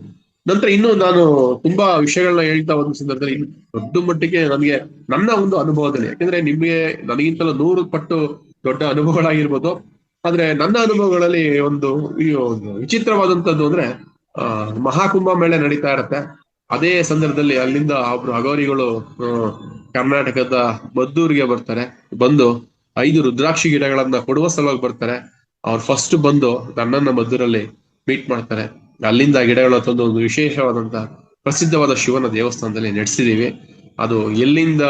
ನಂತರ ಇನ್ನು ನಾನು ತುಂಬಾ ವಿಷಯಗಳನ್ನ ಹೇಳ್ತಾ ಒಂದು ಸಂದರ್ಭದಲ್ಲಿ ದೊಡ್ಡ ಮಟ್ಟಿಗೆ ನನಗೆ ನನ್ನ ಒಂದು ಅನುಭವದಲ್ಲಿ, ಯಾಕಂದ್ರೆ ನಿಮ್ಗೆ ನನಗಿಂತಲೂ 100 ಪಟ್ಟು ದೊಡ್ಡ ಅನುಭವಗಳಾಗಿರ್ಬೋದು. ಆದ್ರೆ ನನ್ನ ಅನುಭವಗಳಲ್ಲಿ ಒಂದು ವಿಚಿತ್ರವಾದಂತದ್ದು ಅಂದ್ರೆ ಮಹಾಕುಂಭ ಮೇಳೆ ನಡೀತಾ ಇರತ್ತೆ. ಅದೇ ಸಂದರ್ಭದಲ್ಲಿ ಅಲ್ಲಿಂದ ಒಬ್ರು ಅಘೋರಿಗಳು ಕರ್ನಾಟಕದ ಮದ್ದೂರಿಗೆ ಬರ್ತಾರೆ. ಬಂದು 5 ರುದ್ರಾಕ್ಷಿ ಗಿಡಗಳನ್ನ ಕೊಡುವ ಸಲುವಾಗಿ ಬರ್ತಾರೆ. ಅವ್ರು ಫಸ್ಟ್ ಬಂದು ನನ್ನನ್ನ ಮದ್ದೂರಲ್ಲಿ ಮೀಟ್ ಮಾಡ್ತಾರೆ. ಅಲ್ಲಿಂದ ಗಿಡಗಳ ತಂದು ಒಂದು ವಿಶೇಷವಾದಂತ ಪ್ರಸಿದ್ಧವಾದ ಶಿವನ ದೇವಸ್ಥಾನದಲ್ಲಿ ನಡೆಸಿದೀವಿ. ಅದು ಎಲ್ಲಿಂದ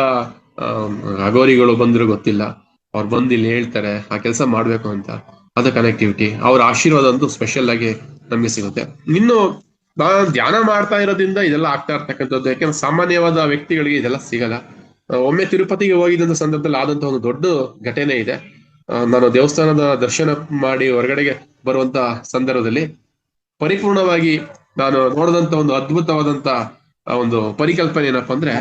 ಅಘೋರಿಗಳು ಬಂದ್ರು ಗೊತ್ತಿಲ್ಲ. ಅವ್ರು ಬಂದು ಇಲ್ಲಿ ಹೇಳ್ತಾರೆ ಆ ಕೆಲಸ ಮಾಡ್ಬೇಕು ಅಂತ. ಅದು ಕನೆಕ್ಟಿವಿಟಿ, ಅವ್ರ ಆಶೀರ್ವಾದ ಅಂತೂ ಸ್ಪೆಷಲ್ ಆಗಿ ನಮ್ಗೆ ಸಿಗುತ್ತೆ. ಇನ್ನು ನಾನು ಧ್ಯಾನ ಮಾಡ್ತಾ ಇರೋದ್ರಿಂದ ಇದೆಲ್ಲ ಆಗ್ತಾ ಇರ್ತಕ್ಕಂಥದ್ದು. ಯಾಕಂದ್ರೆ ಸಾಮಾನ್ಯವಾದ ವ್ಯಕ್ತಿಗಳಿಗೆ ಇದೆಲ್ಲ ಸಿಗಲ್ಲ. ಒಮ್ಮೆ ತಿರುಪತಿಗೆ ಹೋಗಿದ್ದಂತ ಸಂದರ್ಭದಲ್ಲಿ ಆದಂತ ಒಂದು ದೊಡ್ಡ ಘಟನೆ ಇದೆ. ನಾನು ದೇವಸ್ಥಾನದ ದರ್ಶನ ಮಾಡಿ ಹೊರಗಡೆಗೆ ಬರುವಂತ ಸಂದರ್ಭದಲ್ಲಿ ಪರಿಪೂರ್ಣವಾಗಿ ನಾನು ನೋಡಿದಂತ ಒಂದು ಅದ್ಭುತವಾದಂತ ಒಂದು ಪರಿಕಲ್ಪನೆ ಏನಪ್ಪಾ ಅಂದ್ರೆ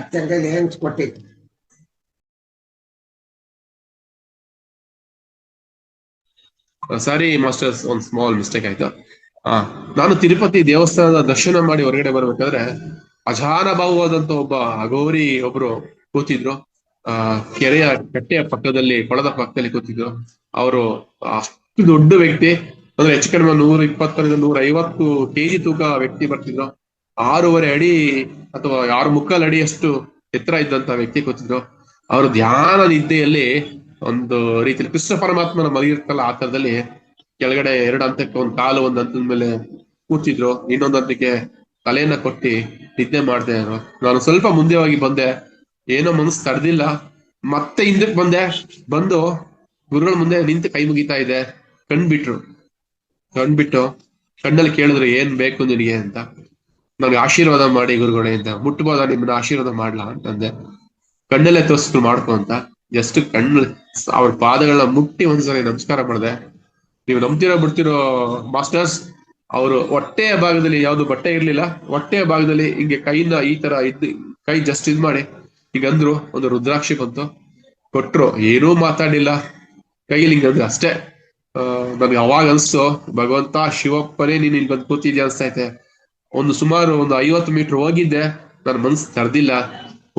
ಸಾರಿ ಮಾಸ್ಟರ್ಸ್, ಒಂದ್ ಸ್ಮಾಲ್ ಮಿಸ್ಟೇಕ್ ಆಯ್ತು. ನಾನು ತಿರುಪತಿ ದೇವಸ್ಥಾನದ ದರ್ಶನ ಮಾಡಿ ಹೊರಗಡೆ ಬರ್ಬೇಕಾದ್ರೆ ಅಜಾನಭಾವವಾದಂತ ಒಬ್ಬ ಅಘೋರಿ ಒಬ್ರು ಕೂತಿದ್ರು. ಕೆರೆಯ ಕಟ್ಟೆಯ ಪಕ್ಕದಲ್ಲಿ, ಕೊಳದ ಪಕ್ಕದಲ್ಲಿ ಕೂತಿದ್ರು. ಅವರು ಅಷ್ಟು ದೊಡ್ಡ ವ್ಯಕ್ತಿ, ಅಂದ್ರೆ ಹೆಚ್ಚು ಕಡಿಮೆ 120ರಿಂದ 150 ಕೆಜಿ ತೂಕ ವ್ಯಕ್ತಿ ಬರ್ತಿದ್ರು. 6.5 ಅಡಿ ಅಥವಾ 6 ಮುಕ್ಕಾಲು ಅಡಿಯಷ್ಟು ಎತ್ತರ ಇದ್ದಂತ ವ್ಯಕ್ತಿ ಕೂತಿದ್ರು. ಅವರು ಧ್ಯಾನ ನಿದ್ದೆಯಲ್ಲಿ ಒಂದು ರೀತಿಯಲ್ಲಿ ಕೃಷ್ಣ ಪರಮಾತ್ಮನ ಮಲಗಿರ್ತಲ್ಲ ಆ ತರದಲ್ಲಿ ಕೆಳಗಡೆ 2 ಹಂತಕ್ಕೆ, ಒಂದು ಕಾಲು ಒಂದು ಹಂತದ ಮೇಲೆ ಕೂತಿದ್ರು, ಇನ್ನೊಂದು ಹಂತಕ್ಕೆ ತಲೆಯನ್ನ ಕೊಟ್ಟಿ ನಿದ್ದೆ ಮಾಡ್ದೆ. ನಾನು ಸ್ವಲ್ಪ ಮುಂದೆ ಹೋಗಿ ಬಂದೆ, ಏನೋ ಮನಸ್ಸು ತಡೆದಿಲ್ಲ, ಮತ್ತೆ ಹಿಂದಕ್ಕೆ ಬಂದು ಗುರುಗಳ ಮುಂದೆ ನಿಂತು ಕೈ ಮುಗಿತಾ ಇದೆ. ಕಣ್ಬಿಟ್ಟು ಕಣ್ಣಲ್ಲಿ ಕೇಳಿದ್ರು, ಏನ್ ಬೇಕು ನಿನಗೆ ಅಂತ. ನನ್ಗೆ ಆಶೀರ್ವಾದ ಮಾಡಿ ಗುರುಗಳೇ ಅಂತ. ಮುಟ್ಬೋದ ನಿಮ್ಮನ್ನ ಆಶೀರ್ವಾದ ಮಾಡ್ಲಾ ಅಂತಂದೆ. ಕಣ್ಣಲ್ಲೇ ತೋರಿಸ್ತು ಮಾಡ್ಕೊ ಅಂತ. ಜಸ್ಟ್ ಕಣ್ಣು ಅವ್ರ ಪಾದಗಳನ್ನ ಮುಟ್ಟಿ ಒಂದ್ಸರಿ ನಮಸ್ಕಾರ ಮಾಡಿದೆ. ನೀವು ನಂಬ್ತಿರೋ ಬಿಡ್ತಿರೋ ಮಾಸ್ಟರ್ಸ್, ಅವರು ಹೊಟ್ಟೆಯ ಭಾಗದಲ್ಲಿ ಯಾವ್ದು ಬಟ್ಟೆ ಇರ್ಲಿಲ್ಲ, ಹೊಟ್ಟೆಯ ಭಾಗದಲ್ಲಿ ಹಿಂಗೆ ಕೈನ ಈ ತರ ಕೈ ಜಸ್ಟ್ ಇದ್ ಮಾಡಿ ಹೀಗಂದ್ರು. ಒಂದು ರುದ್ರಾಕ್ಷಿ ಬಂತು, ಕೊಟ್ರು, ಏನೂ ಮಾತಾಡ್ಲಿಲ್ಲ, ಕೈಯಲ್ಲಿ ಹಿಂಗಂದ್ರು ಅಷ್ಟೇ. ನನ್ಗೆ ಅವಾಗ ಅನ್ಸ್ತು, ಭಗವಂತ ಶಿವಪ್ಪನೇ ನೀನ್ ಇಲ್ಲಿ ಬಂದು ಕೂತಿದ್ಯಾ ಅನ್ಸ್ತೈತೆ. ಸುಮಾರು ಒಂದು 50 ಮೀಟರ್ ಹೋಗಿದ್ದೆ, ನನ್ನ ಮನ್ಸು ತರ್ದಿಲ್ಲ.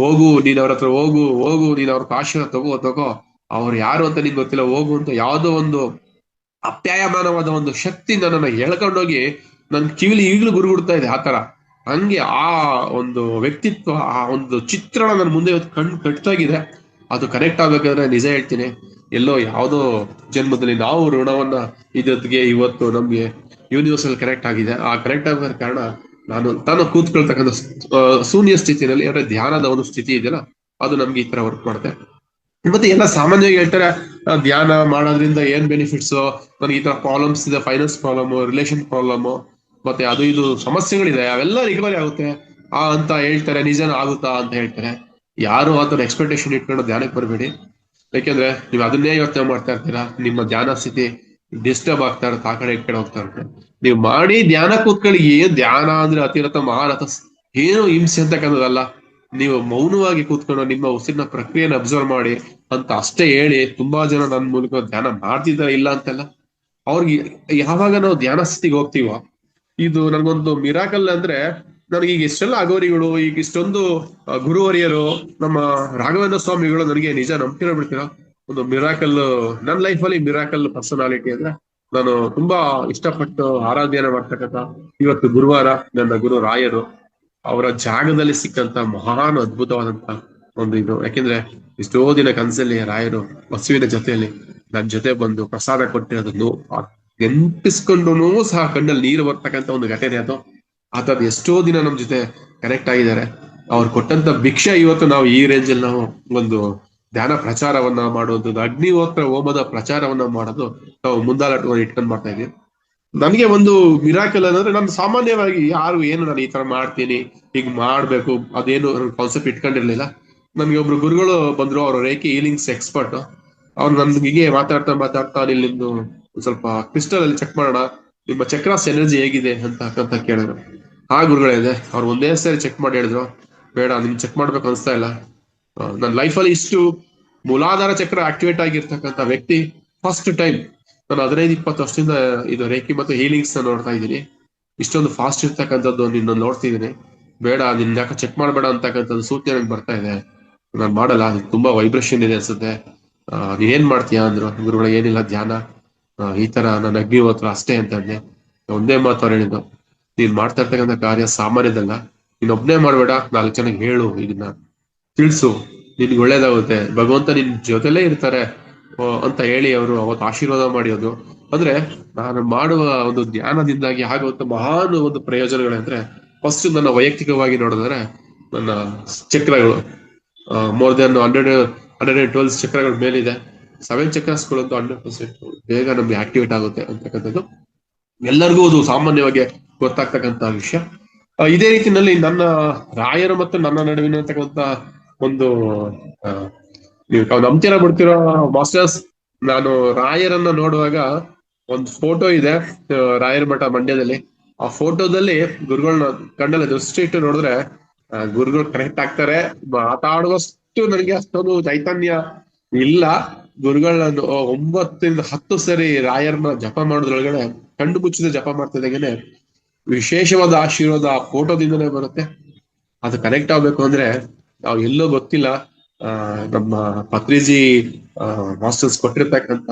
ಹೋಗು ನೀನ್ ಅವ್ರ ಹತ್ರ, ಹೋಗು ನೀನ್ ಅವ್ರ ಆಶೀರ್ವಾದ ತಗೋ, ಅವ್ರು ಯಾರು ಅಂತ ನಿಂಗೆ ಗೊತ್ತಿಲ್ಲ, ಹೋಗು ಅಂತ ಯಾವುದೋ ಒಂದು ಅಪ್ಯಾಯಮಾನವಾದ ಒಂದು ಶಕ್ತಿ ನನ್ನನ್ನ ಎಳ್ಕೊಂಡೋಗಿ ನನ್ ಕಿವಿಲಿ ಈಗಲೂ ಗುರುಗುಡ್ತಾ ಇದೆ. ಆತರ ಹಂಗೆ ಆ ಒಂದು ವ್ಯಕ್ತಿತ್ವ, ಆ ಒಂದು ಚಿತ್ರಣ ನನ್ನ ಮುಂದೆ ಕಟ್ಟಾಗಿದೆ. ಅದು ಕನೆಕ್ಟ್ ಆಗ್ಬೇಕಾದ್ರೆ ನಿಜ ಹೇಳ್ತೀನಿ, ಎಲ್ಲೋ ಯಾವುದೋ ಜನ್ಮದಲ್ಲಿ ನಾವು ಋಣವನ್ನ ಇದಕ್ಕೆ ಇವತ್ತು ನಮ್ಗೆ ಯೂನಿವರ್ಸಲ್ ಕನೆಕ್ಟ್ ಆಗಿದೆ. ಆ ಕನೆಕ್ಟ್ ಆಗೋ ಕಾರಣ ನಾನು ಕೂತ್ಕೊಳ್ತಕ್ಕಂಥ ಶೂನ್ಯ ಸ್ಥಿತಿನಲ್ಲಿ, ಅಂದ್ರೆ ಧ್ಯಾನದ ಒಂದು ಸ್ಥಿತಿ ಇದೆಯಲ್ಲ, ಅದು ನಮ್ಗೆ ಈ ತರ ವರ್ಕ್ ಮಾಡುತ್ತೆ. ಮತ್ತೆ ಎಲ್ಲ ಸಾಮಾನ್ಯವಾಗಿ ಹೇಳ್ತಾರೆ, ಧ್ಯಾನ ಮಾಡೋದ್ರಿಂದ ಏನ್ ಬೆನಿಫಿಟ್ಸ್, ನನಗೆ ಈ ತರ ಪ್ರಾಬ್ಲಮ್ಸ್ ಇದೆ, ಫೈನಾನ್ಸ್ ಪ್ರಾಬ್ಲಮ್, ರಿಲೇಷನ್ ಪ್ರಾಬ್ಲಮ್, ಮತ್ತೆ ಅದು ಇದು ಸಮಸ್ಯೆಗಳಿದೆ, ಅವೆಲ್ಲ ರಿಕವರಿ ಆಗುತ್ತೆ ಅಂತ ಹೇಳ್ತಾರೆ. ನಿಜನ ಆಗುತ್ತಾ ಅಂತ ಹೇಳ್ತಾರೆ. ಯಾರು ಆತರ ಎಕ್ಸ್ಪೆಕ್ಟೇಷನ್ ಇಟ್ಕೊಂಡು ಧ್ಯಾನಕ್ಕೆ ಬರಬೇಡಿ. ಯಾಕೆಂದ್ರೆ ನೀವು ಅದನ್ನೇ ಯೋಚನೆ ಮಾಡ್ತಾ ಇರ್ತೀರಾ, ನಿಮ್ಮ ಧ್ಯಾನ ಸ್ಥಿತಿ ಡಿಸ್ಟರ್ಬ್ ಆಗ್ತಾ ಇರುತ್ತೆ, ಆ ಕಡೆ ಈ ಕಡೆ ಹೋಗ್ತಾ ಇರುತ್ತೆ. ನೀವು ಮಾಡಿ ಧ್ಯಾನ ಕೂತ್ಕೊಳ್ಳಿ. ಏನ್ ಧ್ಯಾನ ಅಂದ್ರೆ ಅತಿರಥ ಮಹಾರಥ, ಏನು ಹಿಂಸೆ ಅಂತಕ್ಕಂಥದ್ದಲ್ಲ. ನೀವು ಮೌನವಾಗಿ ಕೂತ್ಕೊಂಡು ನಿಮ್ಮ ಉಸಿರಿನ ಪ್ರಕ್ರಿಯೆನ ಅಬ್ಸರ್ವ್ ಮಾಡಿ ಅಂತ ಅಷ್ಟೇ ಹೇಳಿ. ತುಂಬಾ ಜನ ನನ್ನ ಮೂಲಕ ಧ್ಯಾನ ಮಾಡ್ತಿದ್ದಾರೆ, ಇಲ್ಲ ಅಂತಲ್ಲ. ಅವ್ರಿಗೆ ಯಾವಾಗ ನಾವು ಧ್ಯಾನ ಸ್ಥಿತಿಗೆ ಹೋಗ್ತೀವೋ, ಇದು ನನ್ಗೊಂದು ಮಿರಾಕಲ್. ಅಂದ್ರೆ ನನಗೆ ಈಗ ಇಷ್ಟೆಲ್ಲ ಅಗೋರಿಗಳು, ಈಗ ಇಷ್ಟೊಂದು ಗುರುವರಿಯರು, ನಮ್ಮ ರಾಘವೇಂದ್ರ ಸ್ವಾಮಿಗಳು ನನಗೆ ನಿಜ ನಂಬ್ತಿರೋ ಬಿಡ್ತೀರೋ ಒಂದು ಮಿರಾಕಲ್. ನನ್ನ ಲೈಫಲ್ಲಿ ಮಿರಾಕಲ್ ಪರ್ಸನಾಲಿಟಿ ಅಂದ್ರೆ ನಾನು ತುಂಬಾ ಇಷ್ಟಪಟ್ಟು ಆರಾಧನೆ ಮಾಡ್ತಕ್ಕಂಥ ಇವತ್ತು ಗುರುವಾರ ನನ್ನ ಗುರು ರಾಯರು ಅವರ ಜಾಗದಲ್ಲಿ ಸಿಕ್ಕಂತ ಮಹಾನ್ ಅದ್ಭುತವಾದಂತ ಒಂದು ಇದು. ಯಾಕೆಂದ್ರೆ ಎಷ್ಟೋ ದಿನ ಕನಸಲ್ಲಿ ರಾಯರು ಬಸವಿನ ಜೊತೆಯಲ್ಲಿ ನನ್ನ ಜೊತೆ ಬಂದು ಪ್ರಸಾದ ಕೊಟ್ಟಿರೋದನ್ನು ನೆನಪಿಸ್ಕೊಂಡು ಸಹ ಕಣ್ಣಲ್ಲಿ ನೀರು ಬರ್ತಕ್ಕಂಥ ಒಂದು ಘಟನೆ ಅದು. ಆತದ್ ಎಷ್ಟೋ ದಿನ ನಮ್ ಜೊತೆ ಕನೆಕ್ಟ್ ಆಗಿದ್ದಾರೆ. ಅವ್ರು ಕೊಟ್ಟಂತ ಭಿಕ್ಷೆ ಇವತ್ತು ನಾವು ಈ ರೇಂಜ್ ಅಲ್ಲಿ ನಾವು ಒಂದು ಧ್ಯಾನ ಪ್ರಚಾರವನ್ನ ಮಾಡೋದು, ಅಗ್ನಿಹೋತ್ರ ಹೋಮದ ಪ್ರಚಾರವನ್ನ ಮಾಡೋದು ನಾವು ಮುಂದಾಳತ್ವವನ್ನು ಇಟ್ಕೊಂಡ್ ಮಾಡ್ತಾ ಇದೀವಿ. ನನಗೆ ಒಂದು ಮಿರಾಕಲ್ ಅಂದ್ರೆ, ನಾನು ಸಾಮಾನ್ಯವಾಗಿ ಯಾರು ಏನು ನಾನು ಈ ತರ ಮಾಡ್ತೀನಿ, ಹೀಗ್ ಮಾಡ್ಬೇಕು, ಅದೇನು ಕಾನ್ಸೆಪ್ಟ್ ಇಟ್ಕೊಂಡಿರ್ಲಿಲ್ಲ. ನನ್ಗೆ ಒಬ್ರು ಗುರುಗಳು ಬಂದ್ರು, ಅವರು ರೇಖಿ ಹೀಲಿಂಗ್ಸ್ ಎಕ್ಸ್ಪರ್ಟ್. ಅವ್ರು ನನ್ಗೆ ಮಾತಾಡ್ತಾ ನಿಮ್ದು ಸ್ವಲ್ಪ ಕ್ರಿಸ್ಟಲ್ ಅಲ್ಲಿ ಚೆಕ್ ಮಾಡೋಣ, ನಿಮ್ಮ ಚಕ್ರಾಸ್ ಎನರ್ಜಿ ಹೇಗಿದೆ ಅಂತ ಕೇಳಿದ್ರು. ಗುರುಗಳಿದೆ. ಅವ್ರು ಒಂದೇ ಸರಿ ಚೆಕ್ ಮಾಡಿ ಹೇಳಿದ್ರು, ಬೇಡ ನಿಮ್ ಚೆಕ್ ಮಾಡ್ಬೇಕು ಅನ್ಸ್ತಾ ಇಲ್ಲ. ನನ್ನ ಲೈಫಲ್ಲಿ ಇಷ್ಟು ಮೂಲಾಧಾರ ಚಕ್ರ ಆಕ್ಟಿವೇಟ್ ಆಗಿರ್ತಕ್ಕಂಥ ವ್ಯಕ್ತಿ ಫಸ್ಟ್ ಟೈಮ್. ನಾನು 15-20 ವರ್ಷದಿಂದ ಇದು ರೇಖಿ ಮತ್ತು ಹೀಲಿಂಗ್ಸ್ ನೋಡ್ತಾ ಇದ್ದೀನಿ. ಇಷ್ಟೊಂದು ಫಾಸ್ಟ್ ಇರ್ತಕ್ಕಂಥದ್ದು ನಿನ್ನ ನೋಡ್ತಿದ್ದೀನಿ, ಬೇಡ ನಿನ್ ಯಾಕೆ ಚೆಕ್ ಮಾಡ್ಬೇಡ ಅಂತಕ್ಕಂಥದ್ದು ಸೂಚನೆ ನನಗೆ ಬರ್ತಾ ಇದೆ. ನಾನು ಮಾಡಲ್ಲ, ತುಂಬಾ ವೈಬ್ರೇಷನ್ ಇದೆ ಅನ್ಸುತ್ತೆ. ನೀನ್ ಏನ್ ಮಾಡ್ತೀಯಾ ಅಂದ್ರು. ಗುರುಗಳು ಏನಿಲ್ಲ, ಧ್ಯಾನ ಈ ತರ ನನ್ನ ಅಗ್ನಿಹೋತ್ರ ಅಷ್ಟೇ ಅಂತಂದೆ. ಒಂದೇ ಮಾತು ಅವ್ರು ಹೇಳಿದ್ದು, ನೀನ್ ಮಾಡ್ತಾ ಇರ್ತಕ್ಕಂಥ ಕಾರ್ಯ ಸಾಮಾನ್ಯದಲ್ಲ, ನೀನ್ ಒಬ್ನೇ ಮಾಡ್ಬೇಡ, 4 ಜನಕ್ಕೆ ಹೇಳು, ಇದನ್ನ ತಿಳಿಸು, ನಿನ್ಗೆ ಒಳ್ಳೇದಾಗುತ್ತೆ, ಭಗವಂತ ನಿನ್ ಜೊತೆಲೇ ಇರ್ತಾರೆ ಅಂತ ಹೇಳಿ ಅವರು ಅವತ್ತು ಆಶೀರ್ವಾದ ಮಾಡಿರೋದು. ಅಂದ್ರೆ ನಾನು ಮಾಡುವ ಒಂದು ಧ್ಯಾನದಿಂದಾಗಿ ಆಗುವಂತ ಮಹಾನ್ ಒಂದು ಪ್ರಯೋಜನಗಳಂದ್ರೆ, ಫಸ್ಟ್ ನನ್ನ ವೈಯಕ್ತಿಕವಾಗಿ ನೋಡಿದ್ರೆ ನನ್ನ ಚಕ್ರಗಳು ಮೋರ್ ದೆನ್ 112 ಚಕ್ರಗಳ ಮೇಲಿದೆ. 7 ಚಕ್ರಸ್ಗಳಂತೂ 100% ಬೇಗ ನಮ್ಗೆ ಆಕ್ಟಿವೇಟ್ ಆಗುತ್ತೆ ಅಂತಕ್ಕಂಥದ್ದು ಎಲ್ಲರಿಗೂ ಅದು ಸಾಮಾನ್ಯವಾಗಿ ಗೊತ್ತಾಗ್ತಕ್ಕಂಥ ವಿಷಯ. ಇದೇ ರೀತಿನಲ್ಲಿ ನನ್ನ ರಾಯರು ಮತ್ತು ನನ್ನ ನಡುವಿನತಕ್ಕಂಥ ಒಂದು ನೀವು ನಂಬ್ತೀರಾ ಬಿಡ್ತಿರೋ ಮಾಸ್ಟರ್ಸ್, ನಾನು ರಾಯರನ್ನ ನೋಡುವಾಗ ಒಂದು ಫೋಟೋ ಇದೆ ರಾಯರ ಮಠ ಮಂಡ್ಯದಲ್ಲಿ. ಆ ಫೋಟೋದಲ್ಲಿ ಗುರುಗಳನ್ನ ಕಣ್ಣಲ್ಲಿ ದೃಷ್ಟಿ ಇಟ್ಟು ನೋಡಿದ್ರೆ ಗುರುಗಳು ಕರೆಕ್ಟ್ ಆಗ್ತಾರೆ. ಮಾತಾಡುವಷ್ಟು ನನಗೆ ಅಷ್ಟೊಂದು ಚೈತನ್ಯ ಇಲ್ಲ. ಗುರುಗಳನ್ನ 9 ರಿಂದ 10 ಸರಿ ರಾಯರ್ನ ಜಪ ಮಾಡೋದ್ರೊಳಗಡೆ ಕಣ್ಣು ಮುಚ್ಚಿದ ಜಪ ಮಾಡ್ತಿದ್ದಾಗೇನೆ ವಿಶೇಷವಾದ ಆಶೀರ್ವಾದ ಆ ಫೋಟೋದಿಂದನೇ ಬರುತ್ತೆ. ಅದು ಕನೆಕ್ಟ್ ಆಗ್ಬೇಕು ಅಂದ್ರೆ ನಾವು ಎಲ್ಲೋ ಗೊತ್ತಿಲ್ಲ, ನಮ್ಮ ಪತ್ರಿಜಿ ಮಾಸ್ಟರ್ಸ್ ಕೊಟ್ಟಿರ್ತಕ್ಕಂಥ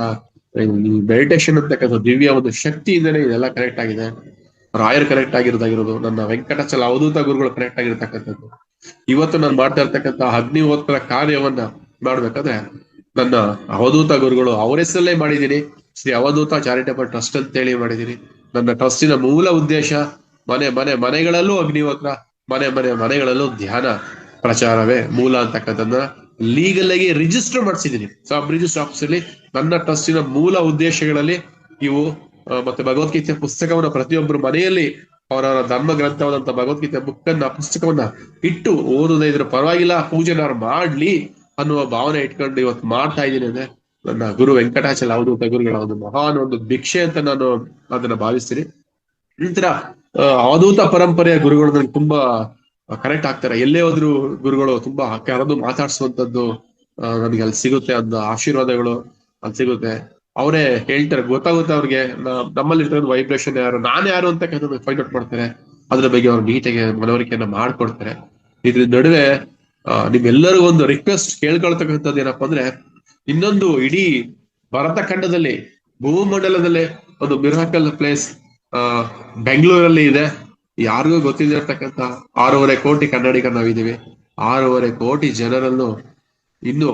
ಈ ಮೆಡಿಟೇಷನ್ ಅಂತಕ್ಕಂಥ ದಿವ್ಯ ಒಂದು ಶಕ್ತಿಯಿಂದನೇ ಇದೆಲ್ಲ ಕನೆಕ್ಟ್ ಆಗಿದೆ. ರಾಯರ್ ಕನೆಕ್ಟ್ ಆಗಿರೋದಾಗಿರೋದು, ನನ್ನ ವೆಂಕಟಾಚಲ ಅವಧೂತ ಗುರುಗಳು ಕನೆಕ್ಟ್ ಆಗಿರ್ತಕ್ಕಂಥದ್ದು. ಇವತ್ತು ನಾನು ಮಾಡ್ತಾ ಇರ್ತಕ್ಕಂಥ ಅಗ್ನಿಹೋತ್ರ ಕಾರ್ಯವನ್ನ ಮಾಡ್ಬೇಕಾದ್ರೆ ನನ್ನ ಅವಧೂತ ಗುರುಗಳು ಅವ್ರ ಹೆಸರಲ್ಲೇ ಮಾಡಿದ್ದೀನಿ. ಶ್ರೀ ಅವಧೂತ ಚಾರಿಟಬಲ್ ಟ್ರಸ್ಟ್ ಅಂತ ಹೇಳಿ ಮಾಡಿದ್ದೀನಿ. ನನ್ನ ಟ್ರಸ್ಟಿನ ಮೂಲ ಉದ್ದೇಶ ಮನೆಗಳಲ್ಲೂ ಅಗ್ನಿಹೋತ್ರ, ಮನೆಗಳಲ್ಲೂ ಧ್ಯಾನ ಪ್ರಚಾರವೇ ಮೂಲ ಅಂತಕ್ಕಂಥದ್ದನ್ನ ಲೀಗಲ್ ಆಗಿ ರಿಜಿಸ್ಟರ್ ಮಾಡಿಸಿದ್ದೀನಿ ಸಬ್ ರಿಜಿಸ್ಟರ್ ಆಫೀಸಲ್ಲಿ. ನನ್ನ ಟ್ರಸ್ಟಿನ ಮೂಲ ಉದ್ದೇಶಗಳಲ್ಲಿ ಇವು. ಮತ್ತೆ ಭಗವದ್ಗೀತೆ ಪುಸ್ತಕವನ್ನ ಪ್ರತಿಯೊಬ್ಬರು ಮನೆಯಲ್ಲಿ ಅವರವರ ಧರ್ಮ ಗ್ರಂಥವಾದಂತ ಭಗವದ್ಗೀತೆ ಬುಕ್ಕನ್ನ ಪುಸ್ತಕವನ್ನ ಇಟ್ಟು ಓದುದೇ ಇದ್ರ ಪರವಾಗಿಲ್ಲ, ಪೂಜೆನಾರು ಮಾಡ್ಲಿ ಅನ್ನುವ ಭಾವನೆ ಇಟ್ಕೊಂಡು ಇವತ್ತು ಮಾಡ್ತಾ ಇದ್ದೀನಿ. ಅಂದ್ರೆ ನನ್ನ ಗುರು ವೆಂಕಟಾಚಲ ಅವಧೂತ ಗುರುಗಳ ಒಂದು ಮಹಾನ್ ಒಂದು ಭಿಕ್ಷೆ ಅಂತ ನಾನು ಅದನ್ನ ಭಾವಿಸ್ತೀನಿ. ನಂತರ ಅವಧೂತ ಪರಂಪರೆಯ ಗುರುಗಳು ನನಗೆ ತುಂಬಾ ಕರೆಕ್ಟ್ ಆಗ್ತಾರೆ. ಎಲ್ಲೇ ಹೋದ್ರು ಗುರುಗಳು ತುಂಬಾ ಕರೆದು ಮಾತಾಡ್ಸುವಂತದ್ದು ನನಗೆ ಅಲ್ಲಿ ಸಿಗುತ್ತೆ. ಒಂದು ಆಶೀರ್ವಾದಗಳು ಅಲ್ಲಿ ಸಿಗುತ್ತೆ. ಅವರೇ ಹೇಳ್ತಾರೆ, ಗೊತ್ತಾಗುತ್ತೆ ಅವ್ರಿಗೆ ನಮ್ಮಲ್ಲಿ ಇರ್ತಕ್ಕಂಥ ವೈಬ್ರೇಷನ್ ಯಾರು, ನಾನು ಯಾರು ಅಂತ ಫೈಂಡ್ ಔಟ್ ಮಾಡ್ತಾರೆ. ಅದ್ರ ಬಗ್ಗೆ ಅವ್ರು ನೀಟಾಗಿ ಮನವರಿಕೆಯನ್ನ ಮಾಡ್ಕೊಡ್ತಾರೆ. ಇದ್ರ ನಡುವೆ ನಿಮ್ಮೆಲ್ಲರಿಗೂ ಒಂದು ರಿಕ್ವೆಸ್ಟ್ ಕೇಳ್ಕೊಳ್ತಕ್ಕಂಥದ್ದು ಏನಪ್ಪಾ ಅಂದ್ರೆ, ಇನ್ನೊಂದು ಇಡೀ ಭಾರತ ಖಂಡದಲ್ಲಿ ಭೂಮಂಡಲದಲ್ಲಿ ಒಂದು ಮಿರಾಕಲ್ ಪ್ಲೇಸ್ ಬೆಂಗಳೂರಲ್ಲಿ ಇದೆ. ಯಾರಿಗೂ ಗೊತ್ತಿದ್ದಿರ್ತಕ್ಕಂಥ 6.5 ಕೋಟಿ ಕನ್ನಡಿಗರು ನಾವಿದ್ದೀವಿ. 6.5 ಕೋಟಿ ಜನರಲ್ಲೂ ಇನ್ನು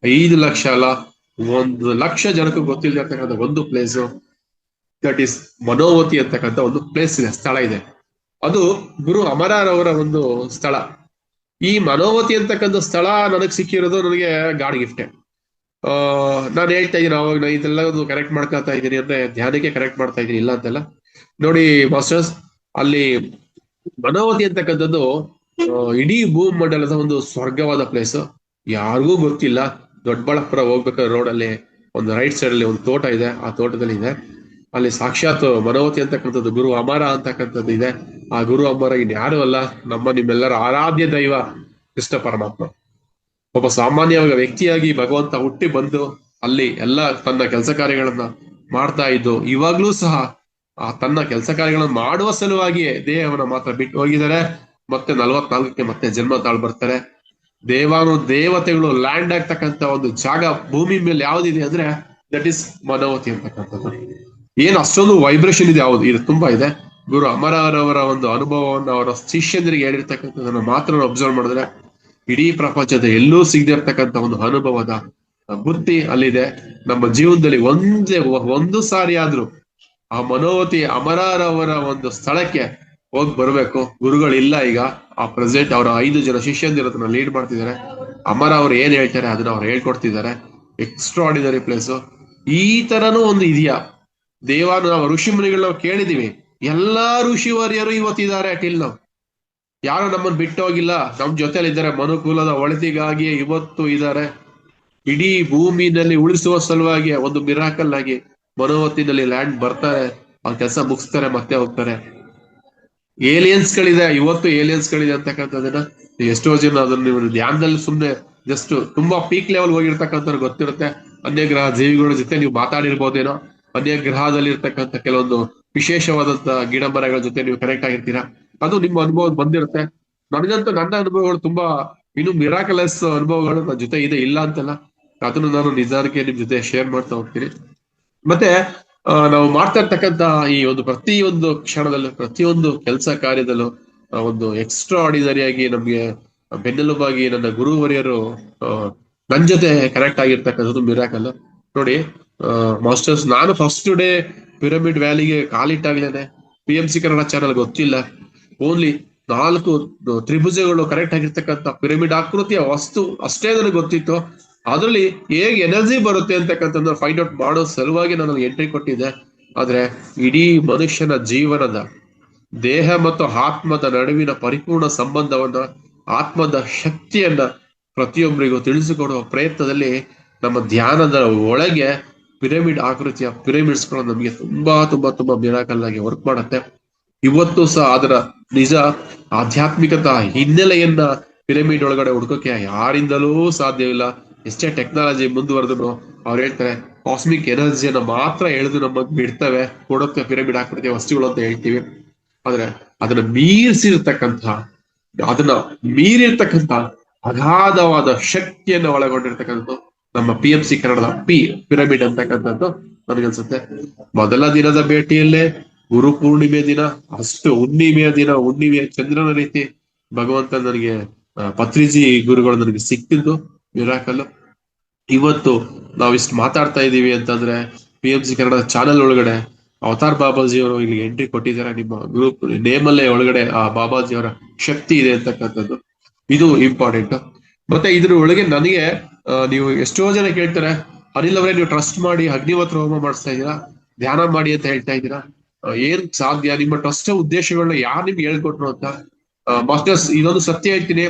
5 ಲಕ್ಷ ಅಲ್ಲ, 1 ಲಕ್ಷ ಜನಕ್ಕೂ ಗೊತ್ತಿಲ್ದಿರ್ತಕ್ಕಂಥ ಒಂದು ಪ್ಲೇಸ್, ದಟ್ ಈಸ್ ಮನೋವತಿ ಅಂತಕ್ಕಂಥ ಒಂದು ಪ್ಲೇಸ್ ಇದೆ, ಸ್ಥಳ ಇದೆ. ಅದು ಗುರು ಅಮರರವರ ಒಂದು ಸ್ಥಳ. ಈ ಮನೋವತಿ ಅಂತಕ್ಕಂಥ ಸ್ಥಳ ನನಗೆ ಸಿಕ್ಕಿರೋದು ನನಗೆ ಗಾಡ್ ಗಿಫ್ಟೆ. ನಾನು ಹೇಳ್ತಾ ಇದ್ದೀನಿ ಅವಾಗ ಇದೆಲ್ಲ ಕರೆಕ್ಟ್ ಮಾಡ್ಕೊತಾ ಇದ್ದೀನಿ ಅಂದ್ರೆ ಧ್ಯಾನಕ್ಕೆ ಕರೆಕ್ಟ್ ಮಾಡ್ತಾ ಇದ್ದೀನಿ, ಇಲ್ಲ ಅಂತೆಲ್ಲ. ನೋಡಿ ಮಾಸ್ಟರ್ಸ್, ಅಲ್ಲಿ ಮನೋವತಿ ಅಂತಕ್ಕಂಥದ್ದು ಇಡೀ ಭೂಮಂಡಲದ ಒಂದು ಸ್ವರ್ಗವಾದ ಪ್ಲೇಸ್. ಯಾರಿಗೂ ಗೊತ್ತಿಲ್ಲ. ದೊಡ್ಡಬಳ್ಳಾಪುರ ಹೋಗ್ಬೇಕಾದ್ರೆ ರೋಡಲ್ಲಿ ಒಂದು ರೈಟ್ ಸೈಡ್ ಅಲ್ಲಿ ಒಂದು ತೋಟ ಇದೆ, ಆ ತೋಟದಲ್ಲಿ ಇದೆ. ಅಲ್ಲಿ ಸಾಕ್ಷಾತ್ ಮನೋವತಿ ಅಂತಕ್ಕಂಥದ್ದು ಗುರು ಅಮರ ಅಂತಕ್ಕಂಥದ್ದು ಇದೆ. ಆ ಗುರು ಅಮರ ಇನ್ಯಾರು ಅಲ್ಲ, ನಿಮ್ಮೆಲ್ಲರ ಆರಾಧ್ಯ ದೈವ ಕೃಷ್ಣ ಪರಮಾತ್ಮ. ಒಬ್ಬ ಸಾಮಾನ್ಯವಾಗ ವ್ಯಕ್ತಿಯಾಗಿ ಭಗವಂತ ಹುಟ್ಟಿ ಬಂದು ಅಲ್ಲಿ ಎಲ್ಲ ತನ್ನ ಕೆಲಸ ಕಾರ್ಯಗಳನ್ನ ಮಾಡ್ತಾ ಇದ್ದು, ಇವಾಗ್ಲೂ ಸಹ ಆ ತನ್ನ ಕೆಲಸ ಕಾರ್ಯಗಳನ್ನ ಮಾಡುವ ಸಲುವಾಗಿಯೇ ದೇಹವನ್ನ ಮಾತ್ರ ಬಿಟ್ಟು ಹೋಗಿದ್ದಾರೆ. ಮತ್ತೆ 44ಕ್ಕೆ ಮತ್ತೆ ಜನ್ಮ ತಾಳು ಬರ್ತಾರೆ. ದೇವತೆಗಳು ಲ್ಯಾಂಡ್ ಆಗ್ತಕ್ಕಂಥ ಒಂದು ಜಾಗ ಭೂಮಿ ಮೇಲೆ ಯಾವ್ದಿದೆ ಅಂದ್ರೆ ದಟ್ ಇಸ್ ಮನೋವತಿ ಅಂತಕ್ಕಂಥದ್ದು. ಏನ್ ಅಷ್ಟೊಂದು ವೈಬ್ರೇಷನ್ ಇದೆ, ಯಾವ್ದು ಇದು ತುಂಬಾ ಇದೆ. ಗುರು ಅಮರರವರ ಒಂದು ಅನುಭವವನ್ನು ಅವರ ಶಿಷ್ಯಂದರಿಗೆ ಹೇಳಿರ್ತಕ್ಕಂಥದನ್ನ ಮಾತ್ರ ಅಬ್ಸರ್ವ್ ಮಾಡಿದ್ರೆ ಇಡೀ ಪ್ರಪಂಚದ ಎಲ್ಲೂ ಸಿಗದೆ ಇರ್ತಕ್ಕಂಥ ಒಂದು ಅನುಭವದ ಬುದ್ಧಿ ಅಲ್ಲಿದೆ. ನಮ್ಮ ಜೀವನದಲ್ಲಿ ಒಂದು ಸಾರಿ ಆದ್ರೂ ಆ ಮನೋವತಿ ಅಮರರವರ ಒಂದು ಸ್ಥಳಕ್ಕೆ ಹೋಗಿ ಬರ್ಬೇಕು. ಗುರುಗಳಿಲ್ಲ ಈಗ, ಆ ಪ್ರೆಸೆಂಟ್ ಅವರ 5 ಜನ ಶಿಷ್ಯಂದಿರದನ್ನ ಲೀಡ್ ಮಾಡ್ತಿದ್ದಾರೆ. ಅಮರ ಅವ್ರು ಏನ್ ಹೇಳ್ತಾರೆ ಅದನ್ನ ಅವ್ರು ಹೇಳ್ಕೊಡ್ತಿದ್ದಾರೆ. Extraordinary place. ಈ ತರನೂ ಒಂದು ಇದೆಯಾ ನಾವು ಋಷಿ ಮುನಿಗಳನ್ನ ಕೇಳಿದೀವಿ. ಎಲ್ಲಾ ಋಷಿವರ್ಯರು ಇವತ್ತಿದ್ದಾರೆ. ಟಿಲ್ ನಾವು ಯಾರು ನಮ್ಮನ್ನು ಬಿಟ್ಟು ಹೋಗಿಲ್ಲ, ನಮ್ ಜೊತೆಲಿ ಇದ್ದಾರೆ. ಮನುಕುಲದ ಒಳಿತಿಗಾಗಿ ಇವತ್ತು ಇದ್ದಾರೆ. ಇಡೀ ಭೂಮಿನಲ್ಲಿ ಉಳಿಸುವ ಸಲುವಾಗಿ ಒಂದು ಮಿರಾಕಲ್ ಆಗಿ ಮನೋವತಿನಲ್ಲಿ ಲ್ಯಾಂಡ್ ಬರ್ತಾರೆ, ಅವ್ರ ಕೆಲಸ ಮುಗಿಸ್ತಾರೆ, ಮತ್ತೆ ಹೋಗ್ತಾರೆ. ಏಲಿಯನ್ಸ್ ಗಳಿದೆ, ಇವತ್ತು ಏಲಿಯನ್ಸ್ ಗಳಿದೆ ಅಂತಕ್ಕಂಥದ್ದನ್ನ ಎಷ್ಟೋ ಜನ ಅದನ್ನ ನೀವು ಧ್ಯಾನದಲ್ಲಿ ಸುಮ್ನೆ ಜಸ್ಟ್ ತುಂಬಾ ಪೀಕ್ ಲೆವೆಲ್ ಹೋಗಿರ್ತಕ್ಕಂಥವ್ರು ಗೊತ್ತಿರುತ್ತೆ. ಅನ್ಯ ಗ್ರಹ ಜೀವಿಗಳ ಜೊತೆ ನೀವು ಮಾತಾಡಿರ್ಬೋದೇನೋ, ಅನ್ಯ ಗ್ರಹದಲ್ಲಿ ಇರ್ತಕ್ಕಂಥ ಕೆಲವೊಂದು ವಿಶೇಷವಾದಂತ ಗಿಡ ಮರಗಳ ಜೊತೆ ನೀವು ಕನೆಕ್ಟ್ ಆಗಿರ್ತೀರಾ, ಅದು ನಿಮ್ಮ ಅನುಭವ ಬಂದಿರುತ್ತೆ. ನನಗಂತೂ ನನ್ನ ಅನುಭವಗಳು ತುಂಬಾ ಇನ್ನು ಮಿರಾಕಲಸ್ ಅನುಭವಗಳು ನನ್ನ ಜೊತೆ ಇದೆ, ಇಲ್ಲ ಅಂತಲ್ಲ. ಅದನ್ನು ನಾನು ನಿಧಾನಕ್ಕೆ ನಿಮ್ ಜೊತೆ ಶೇರ್ ಮಾಡ್ತಾ ಹೋಗ್ತೀನಿ. ಮತ್ತೆ ನಾವು ಮಾಡ್ತಾ ಇರ್ತಕ್ಕಂತ ಈ ಒಂದು ಪ್ರತಿಯೊಂದು ಕ್ಷಣದಲ್ಲೂ ಪ್ರತಿಯೊಂದು ಕೆಲಸ ಕಾರ್ಯದಲ್ಲೂ ಒಂದು ಎಕ್ಸ್ಟ್ರಾ ಆರ್ಡಿನರಿಯಾಗಿ ನಮ್ಗೆ ಬೆನ್ನೆಲುಬಾಗಿ ನನ್ನ ಗುರುವರಿಯರು ನನ್ ಜೊತೆ ಕನೆಕ್ಟ್ ಆಗಿರ್ತಕ್ಕಂಥದ್ದು ಮಿರಾಕಲ್. ನೋಡಿ ಮಾಸ್ಟರ್ಸ್, ನಾನು ಫಸ್ಟ್ ಡೇ ಪಿರಮಿಡ್ ವ್ಯಾಲಿಗೆ ಕಾಲಿಟ್ಟಾಗ್ಲೇನೆ PMC ಕನ್ನಡ ಚಾನಲ್ ಗೊತ್ತಿಲ್ಲ. ಓನ್ಲಿ 4 ತ್ರಿಭುಜಗಳು ಕರೆಕ್ಟ್ ಆಗಿರ್ತಕ್ಕಂಥ ಪಿರಮಿಡ್ ಆಕೃತಿಯ ವಸ್ತು ಅಷ್ಟೇ ನನಗೆ ಗೊತ್ತಿತ್ತು. ಅದ್ರಲ್ಲಿ ಹೇಗೆ ಎನರ್ಜಿ ಬರುತ್ತೆ ಅಂತಕ್ಕಂಥದ್ದು ಫೈಂಡ್ ಔಟ್ ಮಾಡೋ ಸಲುವಾಗಿ ನಾನು ಎಂಟ್ರಿ ಕೊಟ್ಟಿದ್ದೆ. ಆದ್ರೆ ಇಡೀ ಮನುಷ್ಯನ ಜೀವನದ ದೇಹ ಮತ್ತು ಆತ್ಮದ ನಡುವಿನ ಪರಿಪೂರ್ಣ ಸಂಬಂಧವನ್ನ, ಆತ್ಮದ ಶಕ್ತಿಯನ್ನ ಪ್ರತಿಯೊಬ್ಬರಿಗೂ ತಿಳಿಸಿಕೊಡುವ ಪ್ರಯತ್ನದಲ್ಲಿ ನಮ್ಮ ಧ್ಯಾನದ ಒಳಗೆ ಪಿರಮಿಡ್ ಆಕೃತಿಯ ಪಿರಮಿಡ್ಸ್ಗಳು ನಮಗೆ ತುಂಬಾ ತುಂಬಾ ತುಂಬಾ ಮಿರಾಕಲ್ ಆಗಿ ವರ್ಕ್ ಮಾಡುತ್ತೆ. ಇವತ್ತು ಸಹ ಅದರ ನಿಜ ಆಧ್ಯಾತ್ಮಿಕತ ಹಿನ್ನೆಲೆಯನ್ನ ಪಿರಮಿಡ್ ಒಳಗಡೆ ಹುಡ್ಕೋಕೆ ಯಾರಿಂದಲೂ ಸಾಧ್ಯವಿಲ್ಲ. ಎಷ್ಟೇ ಟೆಕ್ನಾಲಜಿ ಮುಂದುವರೆದ್ರು ಅವ್ರು ಹೇಳ್ತಾರೆ ಕಾಸ್ಮಿಕ್ ಎನರ್ಜಿಯನ್ನ ಮಾತ್ರ ಎಳೆದು ನಮಗ್ ಬಿಡ್ತವೆ, ಕೊಡುತ್ತೆ, ಪಿರಮಿಡ್ ಹಾಕ್ಬಿಡ್ತೇವೆ ವಸ್ತುಗಳು ಅಂತ ಹೇಳ್ತೀವಿ. ಆದ್ರೆ ಅದನ್ನ ಮೀರಿಸಿರ್ತಕ್ಕಂಥ, ಅದನ್ನ ಮೀರಿರ್ತಕ್ಕಂಥ ಅಗಾಧವಾದ ಶಕ್ತಿಯನ್ನು ಒಳಗೊಂಡಿರ್ತಕ್ಕಂಥ ನಮ್ಮ PMC ಕನ್ನಡದ ಪಿರಮಿಡ್ ಅಂತಕ್ಕಂಥದ್ದು ನನಗನ್ಸುತ್ತೆ. ಮೊದಲ ದಿನದ ಭೇಟಿಯಲ್ಲೇ ಗುರು ಪೂರ್ಣಿಮೆ ದಿನ, ಅಷ್ಟು ಹುಣ್ಣಿಮೆಯ ದಿನ, ಹುಣ್ಣಿಮೆಯ ಚಂದ್ರನ ರೀತಿ ಭಗವಂತ ನನಗೆ ಪತ್ರಿಜಿ ಗುರುಗಳು ನನಗೆ ಸಿಕ್ತಿದ್ದು ಮಿರಾಕಲ್. ಇವತ್ತು ನಾವಿಷ್ಟು ಮಾತಾಡ್ತಾ ಇದೀವಿ ಅಂತಂದ್ರೆ PMC ಕನ್ನಡ ಚಾನೆಲ್ ಒಳಗಡೆ ಅವತಾರ್ ಬಾಬಾಜಿ ಅವರು ಇಲ್ಲಿ ಎಂಟ್ರಿ ಕೊಟ್ಟಿದ್ದಾರೆ. ನಿಮ್ಮ ಗ್ರೂಪ್ ನೇಮಲ್ಲೇ ಒಳಗಡೆ ಆ ಬಾಬಾಜಿ ಅವರ ಶಕ್ತಿ ಇದೆ ಅಂತಕ್ಕಂಥದ್ದು, ಇದು ಇಂಪಾರ್ಟೆಂಟ್. ಮತ್ತೆ ಇದ್ರ ಒಳಗೆ ನನಗೆ ನೀವು ಎಷ್ಟೋ ಜನ ಕೇಳ್ತಾರೆ, ಅನಿಲ್ ಅವರೇ ನೀವು ಟ್ರಸ್ಟ್ ಮಾಡಿ ಅಗ್ನಿಹೋತ್ರ ಹೋಮ ಮಾಡಿಸ್ತಾ ಇದ್ದೀರಾ, ಧ್ಯಾನ ಮಾಡಿ ಅಂತ ಹೇಳ್ತಾ ಇದ್ದೀರಾ, ಏನ್ ಸಾಧ್ಯ, ನಿಮ್ಮ ಟ್ರಸ್ಟ್ ಉದ್ದೇಶಗಳನ್ನ ಯಾರು ನಿಮ್ಗೆ ಹೇಳ್ಕೊಟ್ರು ಅಂತ. ಮಾಸ್ಟರ್ಸ್, ಇದೊಂದು ಸತ್ಯ ಹೇಳ್ತೀನಿ,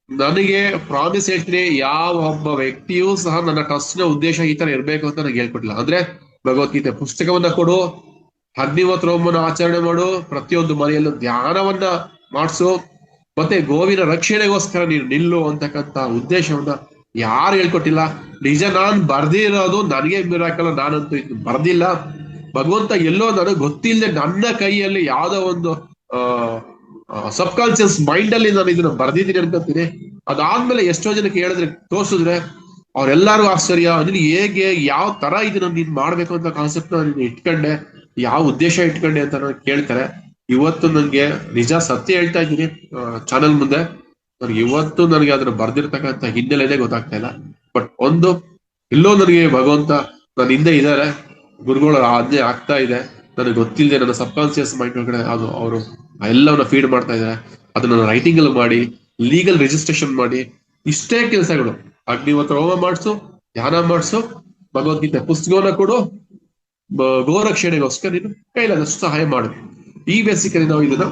ನನಗೆ ಪ್ರಾಮಿಸ್ ಹೇಳ್ತೀನಿ, ಯಾವ ಒಬ್ಬ ವ್ಯಕ್ತಿಯೂ ಸಹ ನನ್ನ ಟ್ರಸ್ಟ್ ನ ಉದ್ದೇಶ ಈ ತರ ಇರ್ಬೇಕು ಅಂತ ನನಗೆ ಹೇಳ್ಕೊಟ್ಟಿಲ್ಲ. ಅಂದ್ರೆ ಭಗವದ್ಗೀತೆ ಪುಸ್ತಕವನ್ನ ಕೊಡು, ಅಗ್ನಿಹೋತ್ರ ಹೋಮನ ಆಚರಣೆ ಮಾಡು, ಪ್ರತಿಯೊಂದು ಮನೆಯಲ್ಲೂ ಧ್ಯಾನವನ್ನ ಮಾಡಿಸು, ಮತ್ತೆ ಗೋವಿನ ರಕ್ಷಣೆಗೋಸ್ಕರ ನೀನು ನಿಲ್ಲು ಅಂತಕ್ಕಂಥ ಉದ್ದೇಶವನ್ನ ಯಾರು ಹೇಳ್ಕೊಟ್ಟಿಲ್ಲ. ನಿಜ, ನಾನ್ ಬರ್ದಿರೋದು ನನಗೆ ಮಿರಾಕಲ್, ನಾನಂತೂ ಬರ್ದಿಲ್ಲ. ಭಗವಂತ ಎಲ್ಲೋ ನನಗೆ ಗೊತ್ತಿಲ್ಲದೆ ನನ್ನ ಕೈಯಲ್ಲಿ ಯಾವ್ದೋ ಒಂದು ಸಬ್ ಕಾನ್ಶಿಯಸ್ ಮೈಂಡ್ ಅಲ್ಲಿ ನಾನು ಇದನ್ನ ಬರ್ದಿದ್ದೀನಿ ಅನ್ಕೊಂತೀನಿ. ಅದಾದ್ಮೇಲೆ ಎಷ್ಟೋ ಜನಕ್ಕೆ ಹೇಳಿದ್ರೆ, ತೋರ್ಸಿದ್ರೆ ಅವ್ರೆಲ್ಲಾರು ಆಶ್ಚರ್ಯ, ನೀನು ಹೇಗೆ, ಯಾವ ತರ ಇದನ್ನ ನೀನ್ ಮಾಡ್ಬೇಕು ಅಂತ ಕಾನ್ಸೆಪ್ಟ್ ನೀನು ಇಟ್ಕೊಂಡೆ, ಯಾವ ಉದ್ದೇಶ ಇಟ್ಕೊಂಡೆ ಅಂತ ನನಗೆ ಕೇಳ್ತಾರೆ. ಇವತ್ತು ನನ್ಗೆ ನಿಜ ಸತ್ಯ ಹೇಳ್ತಾ ಇದ್ದೀನಿ ಚಾನಲ್ ಮುಂದೆ, ನನಗೆ ಇವತ್ತು ನನಗೆ ಅದ್ರ ಬರ್ದಿರ್ತಕ್ಕಂಥ ಹಿನ್ನೆಲೆನೇ ಗೊತ್ತಾಗ್ತಾ ಇಲ್ಲ. ಬಟ್ ಒಂದು ಎಲ್ಲೋ ನನಗೆ ಭಗವಂತ ನನ್ನ ಹಿಂದೆ ಇದ್ದಾರೆ, ಗುರುಗಳ ಆಜ್ಞೆ ಆಗ್ತಾ ಇದೆ, ನನಗೆ ಗೊತ್ತಿಲ್ಲದೆ ನನ್ನ ಸಬ್ ಕಾನ್ಸಿಯಸ್ ಮೈಂಡ್ ಒಳಗಡೆ ಅದು ಅವರು ಎಲ್ಲವನ್ನ ಫೀಡ್ ಮಾಡ್ತಾ ಇದ್ದಾರೆ. ಅದನ್ನ ರೈಟಿಂಗ್ ಅಲ್ಲಿ ಮಾಡಿ, ಲೀಗಲ್ ರಿಜಿಸ್ಟ್ರೇಷನ್ ಮಾಡಿ, ಇಷ್ಟೇ ಕೆಲಸಗಳು. ಅಗ್ನಿಹೋತ್ರ ಹೋಮ ಮಾಡಿಸು, ಧ್ಯಾನ ಮಾಡಿಸು, ಭಗವದ್ಗೀತೆ ಪುಸ್ತಕವನ್ನ ಕೊಡು, ಗೋರಕ್ಷಣೆಗೋಸ್ಕರ ನೀನು ಕೈಲಾದಷ್ಟು ಸಹಾಯ ಮಾಡು. ಈ ಬೇಸಿಕಲಿ ನಾವು ಇದನ್ನ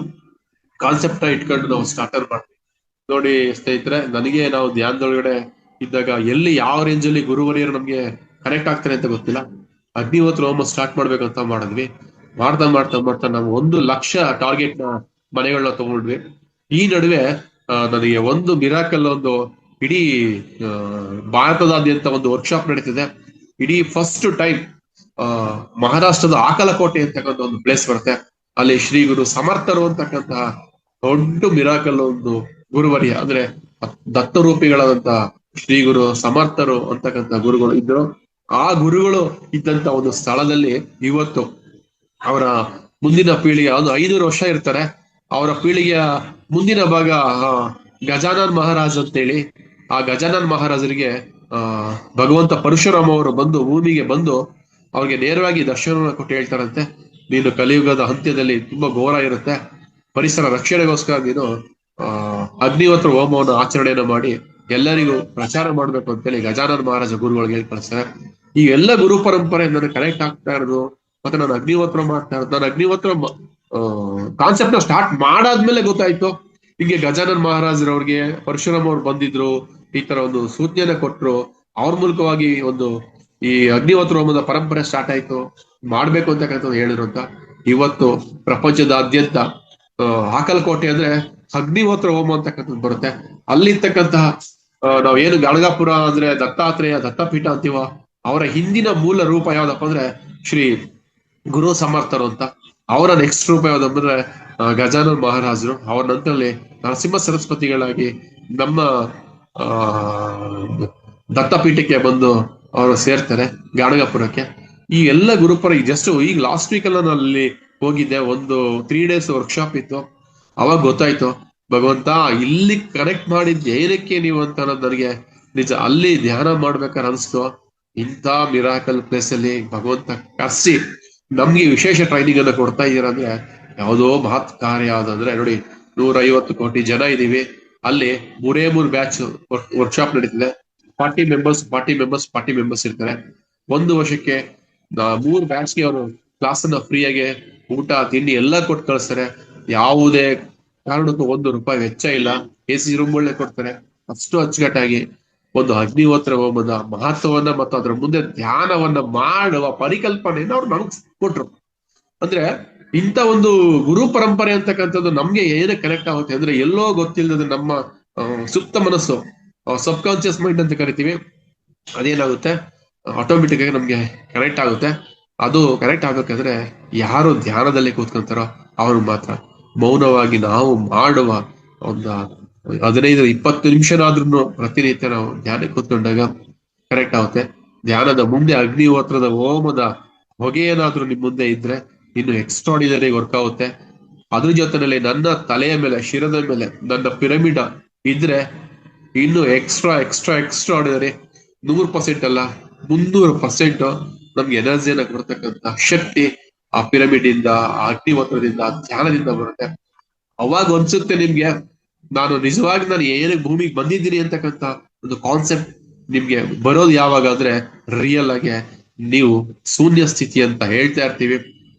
ಕಾನ್ಸೆಪ್ಟ್ ಇಟ್ಕೊಂಡು ನಾವು ಸ್ಟಾರ್ಟರ್ ಮಾಡ್ತೀವಿ. ನೋಡಿ ಸ್ನೇಹಿತರೆ, ನನಗೆ ನಾವು ಧ್ಯಾನದೊಳಗಡೆ ಇದ್ದಾಗ ಎಲ್ಲಿ ಯಾವ ರೇಂಜ್ ಅಲ್ಲಿ ಗುರುವರಿಯರು ನಮ್ಗೆ ಕನೆಕ್ಟ್ ಆಗ್ತಾರೆ ಅಂತ ಗೊತ್ತಿಲ್ಲ. ಅಗ್ನಿಹೋತ್ರ ಹೋಮ ಸ್ಟಾರ್ಟ್ ಮಾಡ್ಬೇಕಂತ ಮಾಡಿದ್ವಿ. ಮಾಡ್ತಾ ಮಾಡ್ತಾ ಮಾಡ್ತಾ ನಾವು 1 ಲಕ್ಷ ಟಾರ್ಗೆಟ್ ನ ಮನೆಗಳನ್ನ ತಗೊಂಡ್ವಿ. ಈ ನಡುವೆ ನನಗೆ ಒಂದು ಮಿರಾಕಲ್, ಒಂದು ಇಡೀ ಭಾರತದಾದ್ಯಂತ ಒಂದು ವರ್ಕ್ಶಾಪ್ ನಡೀತಿದೆ. ಇಡೀ ಫಸ್ಟ್ ಟೈಮ್ ಮಹಾರಾಷ್ಟ್ರದ ಆಕಲಕೋಟೆ ಅಂತಕ್ಕಂಥ ಒಂದು ಪ್ಲೇಸ್ ಬರುತ್ತೆ. ಅಲ್ಲಿ ಶ್ರೀ ಗುರು ಸಮರ್ಥರು ಅಂತಕ್ಕಂತಹ ದೊಡ್ಡ ಮಿರಾಕಲ್ ಒಂದು ಗುರುವರಿಯ, ಅಂದ್ರೆ ದತ್ತರೂಪಿಗಳಾದಂತಹ ಶ್ರೀ ಗುರು ಸಮರ್ಥರು ಅಂತಕ್ಕಂಥ ಗುರುಗಳು ಇದ್ರು. ಆ ಗುರುಗಳು ಇದ್ದಂತ ಒಂದು ಸ್ಥಳದಲ್ಲಿ ಇವತ್ತು ಅವರ ಮುಂದಿನ ಪೀಳಿಗೆ, ಒಂದು 500 ವರ್ಷ ಇರ್ತಾರೆ, ಅವರ ಪೀಳಿಗೆಯ ಮುಂದಿನ ಭಾಗ ಗಜಾನನ್ ಮಹಾರಾಜ್ ಅಂತೇಳಿ, ಆ ಗಜಾನನ್ ಮಹಾರಾಜರಿಗೆ ಭಗವಂತ ಪರಶುರಾಮ ಅವರು ಬಂದು ಭೂಮಿಗೆ ಬಂದು ಅವ್ರಿಗೆ ನೇರವಾಗಿ ದರ್ಶನ ಕೊಟ್ಟು ಹೇಳ್ತಾರಂತೆ, ನೀನು ಕಲಿಯುಗದ ಅಂತ್ಯದಲ್ಲಿ ತುಂಬಾ ಘೋರ ಇರುತ್ತೆ, ಪರಿಸರ ರಕ್ಷಣೆಗೋಸ್ಕರ ನೀನು ಅಗ್ನಿಹೋತ್ರ ಹೋಮವನ್ನು ಆಚರಣೆಯನ್ನು ಮಾಡಿ ಎಲ್ಲರಿಗೂ ಪ್ರಚಾರ ಮಾಡ್ಬೇಕು ಅಂತೇಳಿ ಗಜಾನನ್ ಮಹಾರಾಜ ಗುರುಗಳಿಗೆ ಹೇಳಿ ಕಳಿಸ್ತಾರೆ. ಈ ಎಲ್ಲ ಗುರು ಪರಂಪರೆ ನನಗೆ ಕನೆಕ್ಟ್ ಆಗ್ತಾ ಇರೋದು, ಮತ್ತೆ ನಾನು ಅಗ್ನಿಹೋತ್ರ ಮಾಡ್ತಾ ಇರೋದು, ನಾನು ಅಗ್ನಿಹೋತ್ರ ಕಾನ್ಸೆಪ್ಟ್ ನ ಸ್ಟಾರ್ಟ್ ಮಾಡಾದ್ಮೇಲೆ ಗೊತ್ತಾಯ್ತು, ಹೀಗೆ ಗಜಾನನ್ ಮಹಾರಾಜರವ್ರಿಗೆ ಪರಶುರಾಮ್ ಅವ್ರು ಬಂದಿದ್ರು, ಈ ತರ ಒಂದು ಸೂಚನೆಯನ್ನ ಕೊಟ್ರು, ಅವ್ರ ಮೂಲಕವಾಗಿ ಒಂದು ಈ ಅಗ್ನಿಹೋತ್ರ ಹೋಮದ ಪರಂಪರೆ ಸ್ಟಾರ್ಟ್ ಆಯ್ತು, ಮಾಡ್ಬೇಕು ಅಂತಕ್ಕಂಥ ಹೇಳಿದ್ರು ಅಂತ. ಇವತ್ತು ಪ್ರಪಂಚದಾದ್ಯಂತ ಆಕಲಕೋಟೆ ಅಂದ್ರೆ ಅಗ್ನಿಹೋತ್ರ ಹೋಮ ಅಂತಕ್ಕಂಥದ್ದು ಬರುತ್ತೆ. ಅಲ್ಲಿರ್ತಕ್ಕಂತಹ ನಾವೇನು ಗಾಣಗಾಪುರ ಅಂದ್ರೆ ದತ್ತಾತ್ರೇಯ ದತ್ತಪೀಠ ಅಂತೀವ, ಅವರ ಹಿಂದಿನ ಮೂಲ ರೂಪ ಯಾವ್ದಪ್ಪ ಅಂದ್ರೆ ಶ್ರೀ ಗುರು ಸಮರ್ಥರು ಅಂತ. ಅವರ ನೆಕ್ಸ್ಟ್ ರೂಪ ಯಾವ್ದಂದ್ರೆ ಗಜಾನನ್ ಮಹಾರಾಜರು. ಅವ್ರ ನಂತರದಲ್ಲಿ ನರಸಿಂಹ ಸರಸ್ವತಿಗಳಾಗಿ ನಮ್ಮ ದತ್ತಪೀಠಕ್ಕೆ ಬಂದು ಅವರು ಸೇರ್ತಾರೆ, ಗಾಣಗಾಪುರಕ್ಕೆ. ಈ ಎಲ್ಲ ಗುರುಪರ ಜಸ್ಟ್ ಈಗ ಲಾಸ್ಟ್ ವೀಕ್ ಎಲ್ಲ ನಾನು ಅಲ್ಲಿ ಹೋಗಿದ್ದೆ, ಒಂದು 3 days ವರ್ಕ್ಶಾಪ್ ಇತ್ತು. ಅವಾಗ ಗೊತ್ತಾಯ್ತು, ಭಗವಂತ ಇಲ್ಲಿ ಕನೆಕ್ಟ್ ಮಾಡಿದ್ ಏನಕ್ಕೆ ನೀವು ಅಂತ ಅನ್ನೋದು ನನಗೆ ನಿಜ ಅಲ್ಲಿ ಧ್ಯಾನ ಮಾಡ್ಬೇಕಾದ್ರೆ ಅನಿಸ್ತು. ಇಂಥ ಮಿರಾಕಲ್ ಪ್ಲೇಸ್ ಅಲ್ಲಿ ಭಗವಂತ ಕರ್ಸಿ ನಮ್ಗೆ ವಿಶೇಷ ಟ್ರೈನಿಂಗ್ ಅನ್ನ ಕೊಡ್ತಾ ಇದೀರ ಅಂದ್ರೆ ಯಾವುದೋ ಮಹತ್ ಕಾರ್ಯ ಯಾವ್ದಂದ್ರೆ, ನೋಡಿ 150 ಕೋಟಿ ಜನ ಇದೀವಿ, ಅಲ್ಲಿ 3 ಬ್ಯಾಚ್ ವರ್ಕ್ಶಾಪ್ ನಡೀತಿದೆ. 40 ಮೆಂಬರ್ಸ್ ಇರ್ತಾರೆ. 1 ವರ್ಷಕ್ಕೆ 3 ಬ್ಯಾಚ್ಗೆ ಅವರು ಕ್ಲಾಸ್ ಅನ್ನ ಫ್ರೀಯಾಗಿ ಊಟ ತಿಂಡಿ ಎಲ್ಲ ಕೊಟ್ಟು ಕಳಿಸ್ತಾರೆ. ಯಾವುದೇ ಕಾರಣಕ್ಕೂ 1 ರೂಪಾಯಿ ವೆಚ್ಚ ಇಲ್ಲ. AC ರೂಮ್ ಒಳ್ಳೆ ಕೊಡ್ತಾರೆ. ಅಷ್ಟು ಅಚ್ಚುಕಟ್ಟಾಗಿ ಒಂದು ಅಗ್ನಿಹೋತ್ರ ಹೋಮದ ಮಹತ್ವವನ್ನ ಮತ್ತು ಅದ್ರ ಮುಂದೆ ಧ್ಯಾನವನ್ನ ಮಾಡುವ ಪರಿಕಲ್ಪನೆಯನ್ನ ಅವ್ರು ನಮಗ್ ಕೊಟ್ರು. ಅಂದ್ರೆ ಇಂಥ ಒಂದು ಗುರು ಪರಂಪರೆ ಅಂತಕ್ಕಂಥದ್ದು ನಮ್ಗೆ ಏನೇ ಕನೆಕ್ಟ್ ಆಗುತ್ತೆ ಅಂದ್ರೆ ಎಲ್ಲೋ ಗೊತ್ತಿಲ್ಲದ ನಮ್ಮ ಸುಪ್ತ ಮನಸ್ಸು, ಸಬ್ ಕಾನ್ಶಿಯಸ್ ಮೈಂಡ್ ಅಂತ ಕರಿತೀವಿ, ಅದೇನಾಗುತ್ತೆ ಆಟೋಮೆಟಿಕ್ ಆಗಿ ನಮ್ಗೆ ಕನೆಕ್ಟ್ ಆಗುತ್ತೆ. ಅದು ಕನೆಕ್ಟ್ ಆಗ್ಬೇಕಾದ್ರೆ ಯಾರು ಧ್ಯಾನದಲ್ಲಿ ಕೂತ್ಕೊಂತಾರೋ ಅವರು ಮಾತ್ರ. ಮೌನವಾಗಿ ನಾವು ಮಾಡುವ ಒಂದು 15-20 ನಿಮಿಷನಾದ್ರೂ ಪ್ರತಿನಿತ್ಯ ನಾವು ಧ್ಯಾನ ಕೂತ್ಕೊಂಡಾಗ ಕರೆಕ್ಟ್ ಆಗುತ್ತೆ. ಧ್ಯಾನದ ಮುಂದೆ ಅಗ್ನಿಹೋತ್ರದ ಹೋಮದ ಹೊಗೆ ಏನಾದ್ರೂ ನಿಮ್ ಮುಂದೆ ಇದ್ರೆ ಇನ್ನು ಎಕ್ಸ್ಟ್ರಾಡಿನರಿ ವರ್ಕ್ ಆಗುತ್ತೆ. ಅದ್ರ ಜೊತೆನಲ್ಲಿ ನನ್ನ ತಲೆಯ ಮೇಲೆ, ಶಿರದ ಮೇಲೆ ನನ್ನ ಪಿರಮಿಡ್ ಇದ್ರೆ ಇನ್ನು ಎಕ್ಸ್ಟ್ರಾಡಿನರಿ. 100% ಅಲ್ಲ, 300% ನಮ್ಗೆ ಎನರ್ಜಿಯನ್ನ ಕೊಡ್ತಕ್ಕಂಥ ಶಕ್ತಿ ಆ ಪಿರಮಿಡ್ ಇಂದ, ಆ ಅಗ್ನಿಹೋತ್ರದಿಂದ, ಧ್ಯಾನದಿಂದ ಬರುತ್ತೆ. ಅವಾಗ ಅನ್ಸುತ್ತೆ ನಿಮ್ಗೆ ನಾನು ನಿಜವಾಗಿ ನಾನು ಏನಕ್ಕೆ ಭೂಮಿಗೆ ಬಂದಿದ್ದೀನಿ ಅಂತಕ್ಕಂಥ ಒಂದು ಕಾನ್ಸೆಪ್ಟ್ ನಿಮ್ಗೆ ಬರೋದು ಯಾವಾಗ ಅಂದ್ರೆ ರಿಯಲ್ ಆಗಿ ನೀವು ಶೂನ್ಯ ಸ್ಥಿತಿ ಅಂತ ಹೇಳ್ತಾ ಇರ್ತೀವಿ,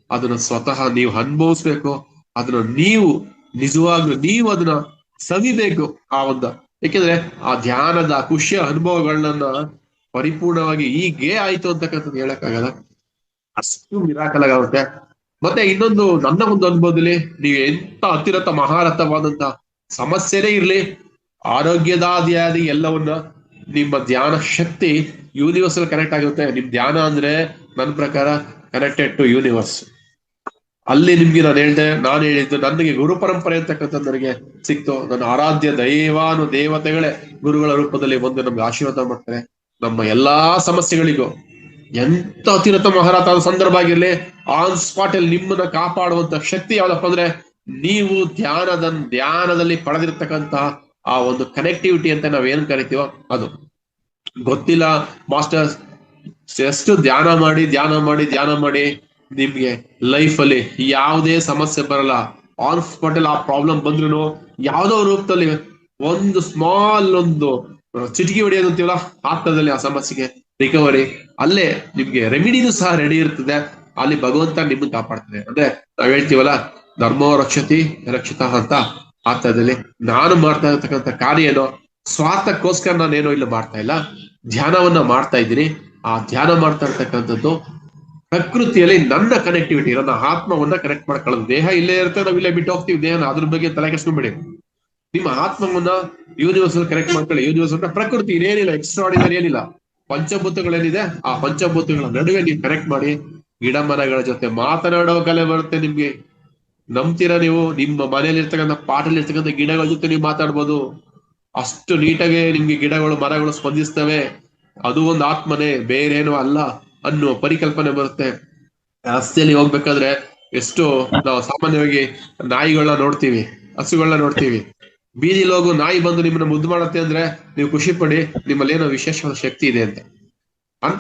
ಅದನ್ನ ಸ್ವತಃ ನೀವು ಅನುಭವಿಸ್ಬೇಕು. ಅದನ್ನ ನೀವು ನಿಜವಾಗ್ಲೂ ನೀವು ಅದನ್ನ ಸವಿಬೇಕು ಆ ಒಂದು. ಯಾಕೆಂದ್ರೆ ಆ ಧ್ಯಾನದ ಖುಷಿಯ ಅನುಭವಗಳನ್ನ ಪರಿಪೂರ್ಣವಾಗಿ ಹೀಗೆ ಆಯ್ತು ಅಂತಕ್ಕಂಥದ್ದು ಹೇಳಕ್ಕಾಗಲ್ಲ, ಅಷ್ಟು ಮಿರಾಕಲ್ ಆಗುತ್ತೆ. ಮತ್ತೆ ಇನ್ನೊಂದು ನನ್ನ ಒಂದು ಅನುಭವದಲ್ಲಿ ನೀವು ಎಂತ ಅತಿರಥ ಮಹಾರಥವಾದಂತ ಸಮಸ್ಯೆನೇ ಇರ್ಲಿ, ಆರೋಗ್ಯದಾದಿಯಾದಿ ಎಲ್ಲವನ್ನ ನಿಮ್ಮ ಧ್ಯಾನ ಶಕ್ತಿ ಯೂನಿವರ್ಸಲ್ ಕನೆಕ್ಟ್ ಆಗುತ್ತೆ. ನಿಮ್ ಧ್ಯಾನ ಅಂದ್ರೆ ನನ್ನ ಪ್ರಕಾರ ಕನೆಕ್ಟೆಡ್ ಟು ಯೂನಿವರ್ಸ್. ಅಲ್ಲಿ ನಿಮ್ಗೆ ನಾನು ಹೇಳಿದ್ದು ನನಗೆ ಗುರು ಪರಂಪರೆ ಅಂತಕ್ಕಂಥದ್ದು ನನಗೆ ಸಿಕ್ತು. ನನ್ನ ಆರಾಧ್ಯ ದೈವಾನು ದೇವತೆಗಳೇ ಗುರುಗಳ ರೂಪದಲ್ಲಿ ಬಂದು ನಮ್ಗೆ ಆಶೀರ್ವಾದ ಮಾಡ್ತಾರೆ. ನಮ್ಮ ಎಲ್ಲಾ ಸಮಸ್ಯೆಗಳಿಗೂ ಎಂತ ಅತಿರಥ ಮಹಾರಾತ ಸಂದರ್ಭ ಆಗಿರ್ಲಿ, ಆನ್ ಸ್ಪಾಟ್ ಅಲ್ಲಿ ನಿಮ್ಮನ್ನ ಕಾಪಾಡುವಂತ ಶಕ್ತಿ ಯಾವ್ದಪ್ಪ ಅಂದ್ರೆ ನೀವು ಧ್ಯಾನದಲ್ಲಿ ಪಡೆದಿರ್ತಕ್ಕಂತ ಆ ಒಂದು ಕನೆಕ್ಟಿವಿಟಿ ಅಂತ ನಾವೇನ್ ಕರಿತೀವೋ ಅದು. ಗೊತ್ತಿಲ್ಲ ಮಾಸ್ಟರ್ಸ್, ಎಷ್ಟು ಧ್ಯಾನ ಮಾಡಿ ನಿಮ್ಗೆ ಲೈಫ್ ಅಲ್ಲಿ ಯಾವುದೇ ಸಮಸ್ಯೆ ಬರಲ್ಲ. ಆನ್ ಸ್ಪಾಟ್ ಅಲ್ಲಿ ಆ ಪ್ರಾಬ್ಲಮ್ ಬಂದ್ರು ಯಾವ್ದೋ ರೂಪದಲ್ಲಿ ಒಂದು ಸ್ಮಾಲ್ ಒಂದು ಚಿಟಿಕಿ ಹೊಡೆಯೋದು ಅಂತೀವಲ್ಲ, ಆತ್ಮದಲ್ಲಿ ಆ ಸಮಸ್ಯೆಗೆ ರಿಕವರಿ, ಅಲ್ಲೇ ನಿಮ್ಗೆ ರೆಮಿಡಿನೂ ಸಹ ರೆಡಿ ಇರ್ತದೆ. ಅಲ್ಲಿ ಭಗವಂತ ನಿಮ್ಮನ್ನ ಕಾಪಾಡ್ತಾನೆ. ಅಂದ್ರೆ ನಾವ್ ಹೇಳ್ತೀವಲ್ಲ, ಧರ್ಮೋ ರಕ್ಷತಿ ರಕ್ಷಿತ ಅಂತ. ಆತ್ಮದಲ್ಲಿ ನಾನು ಮಾಡ್ತಾ ಇರ್ತಕ್ಕಂಥ ಕಾರ್ಯ ಏನೋ ಸ್ವಾರ್ಥಕ್ಕೋಸ್ಕರ ನಾನೇನೋ ಇಲ್ಲ ಮಾಡ್ತಾ ಇಲ್ಲ, ಧ್ಯಾನವನ್ನ ಮಾಡ್ತಾ ಇದ್ದೀನಿ. ಆ ಧ್ಯಾನ ಮಾಡ್ತಾ ಇರ್ತಕ್ಕಂಥದ್ದು ಪ್ರಕೃತಿಯಲ್ಲಿ ನನ್ನ ಕನೆಕ್ಟಿವಿಟಿ, ನನ್ನ ಆತ್ಮವನ್ನ ಕನೆಕ್ಟ್ ಮಾಡ್ಕೊಳ್ಳೋದು. ದೇಹ ಇಲ್ಲೇ ಇರುತ್ತೆ, ನಾವು ಇಲ್ಲೇ ಬಿಟ್ಟು ಹೋಗ್ತೀವಿ ದೇಹನ, ಅದ್ರ ಬಗ್ಗೆ ತಲೆ ಕೆಡಿಸ್ಕೊಂಡ್ಬಿಡಿ. ನಿಮ್ಮ ಆತ್ಮವನ್ನ ಯೂನಿವರ್ಸಲ್ ಕನೆಕ್ಟ್ ಮಾಡ್ಕೊಳ್ಳಿ. ಯೂನಿವರ್ಸ್ ಅಂದ್ರೆ ಪ್ರಕೃತಿ, ಇದೇನಿಲ್ಲ ಎಕ್ಸ್ಟ್ರಾಡಿನರಿ ಏನಿಲ್ಲ. ಪಂಚಭೂತಗಳೇನಿದೆ ಆ ಪಂಚಭೂತಗಳ ನಡುವೆ ನೀವು ಕನೆಕ್ಟ್ ಮಾಡಿ ಗಿಡ ಮರಗಳ ಜೊತೆ ಮಾತನಾಡೋ ಕಲೆ ಬರುತ್ತೆ ನಿಮ್ಗೆ. ನಂಬ್ತೀರಾ ನೀವು? ನಿಮ್ಮ ಮನೆಯಲ್ಲಿ ಇರ್ತಕ್ಕಂಥ ಪಾಟಲ್ಲಿ ಇರ್ತಕ್ಕಂಥ ಗಿಡಗಳ ಜೊತೆ ನೀವು ಮಾತಾಡ್ಬೋದು. ಅಷ್ಟು ನೀಟಾಗಿ ನಿಮ್ಗೆ ಗಿಡಗಳು ಮರಗಳು ಸ್ಪಂದಿಸ್ತವೆ. ಅದು ಒಂದು ಆತ್ಮನೇ, ಬೇರೇನೋ ಅಲ್ಲ ಅನ್ನುವ ಪರಿಕಲ್ಪನೆ ಬರುತ್ತೆ. ರಸ್ತೆಯಲ್ಲಿ ಹೋಗ್ಬೇಕಾದ್ರೆ ಎಷ್ಟು ನಾವು ಸಾಮಾನ್ಯವಾಗಿ ನಾಯಿಗಳನ್ನ ನೋಡ್ತೀವಿ, ಹಸುಗಳನ್ನ ನೋಡ್ತೀವಿ. ಬೀದಿಲಿ ಹೋಗು ನಾಯಿ ಬಂದು ನಿಮ್ಮನ್ನ ಮುದ್ದು ಮಾಡತ್ತೆ ಅಂದ್ರೆ ನೀವು ಖುಷಿ ಪಡಿ, ನಿಮ್ಮಲ್ಲಿ ಏನೋ ವಿಶೇಷವಾದ ಶಕ್ತಿ ಇದೆ ಅಂತ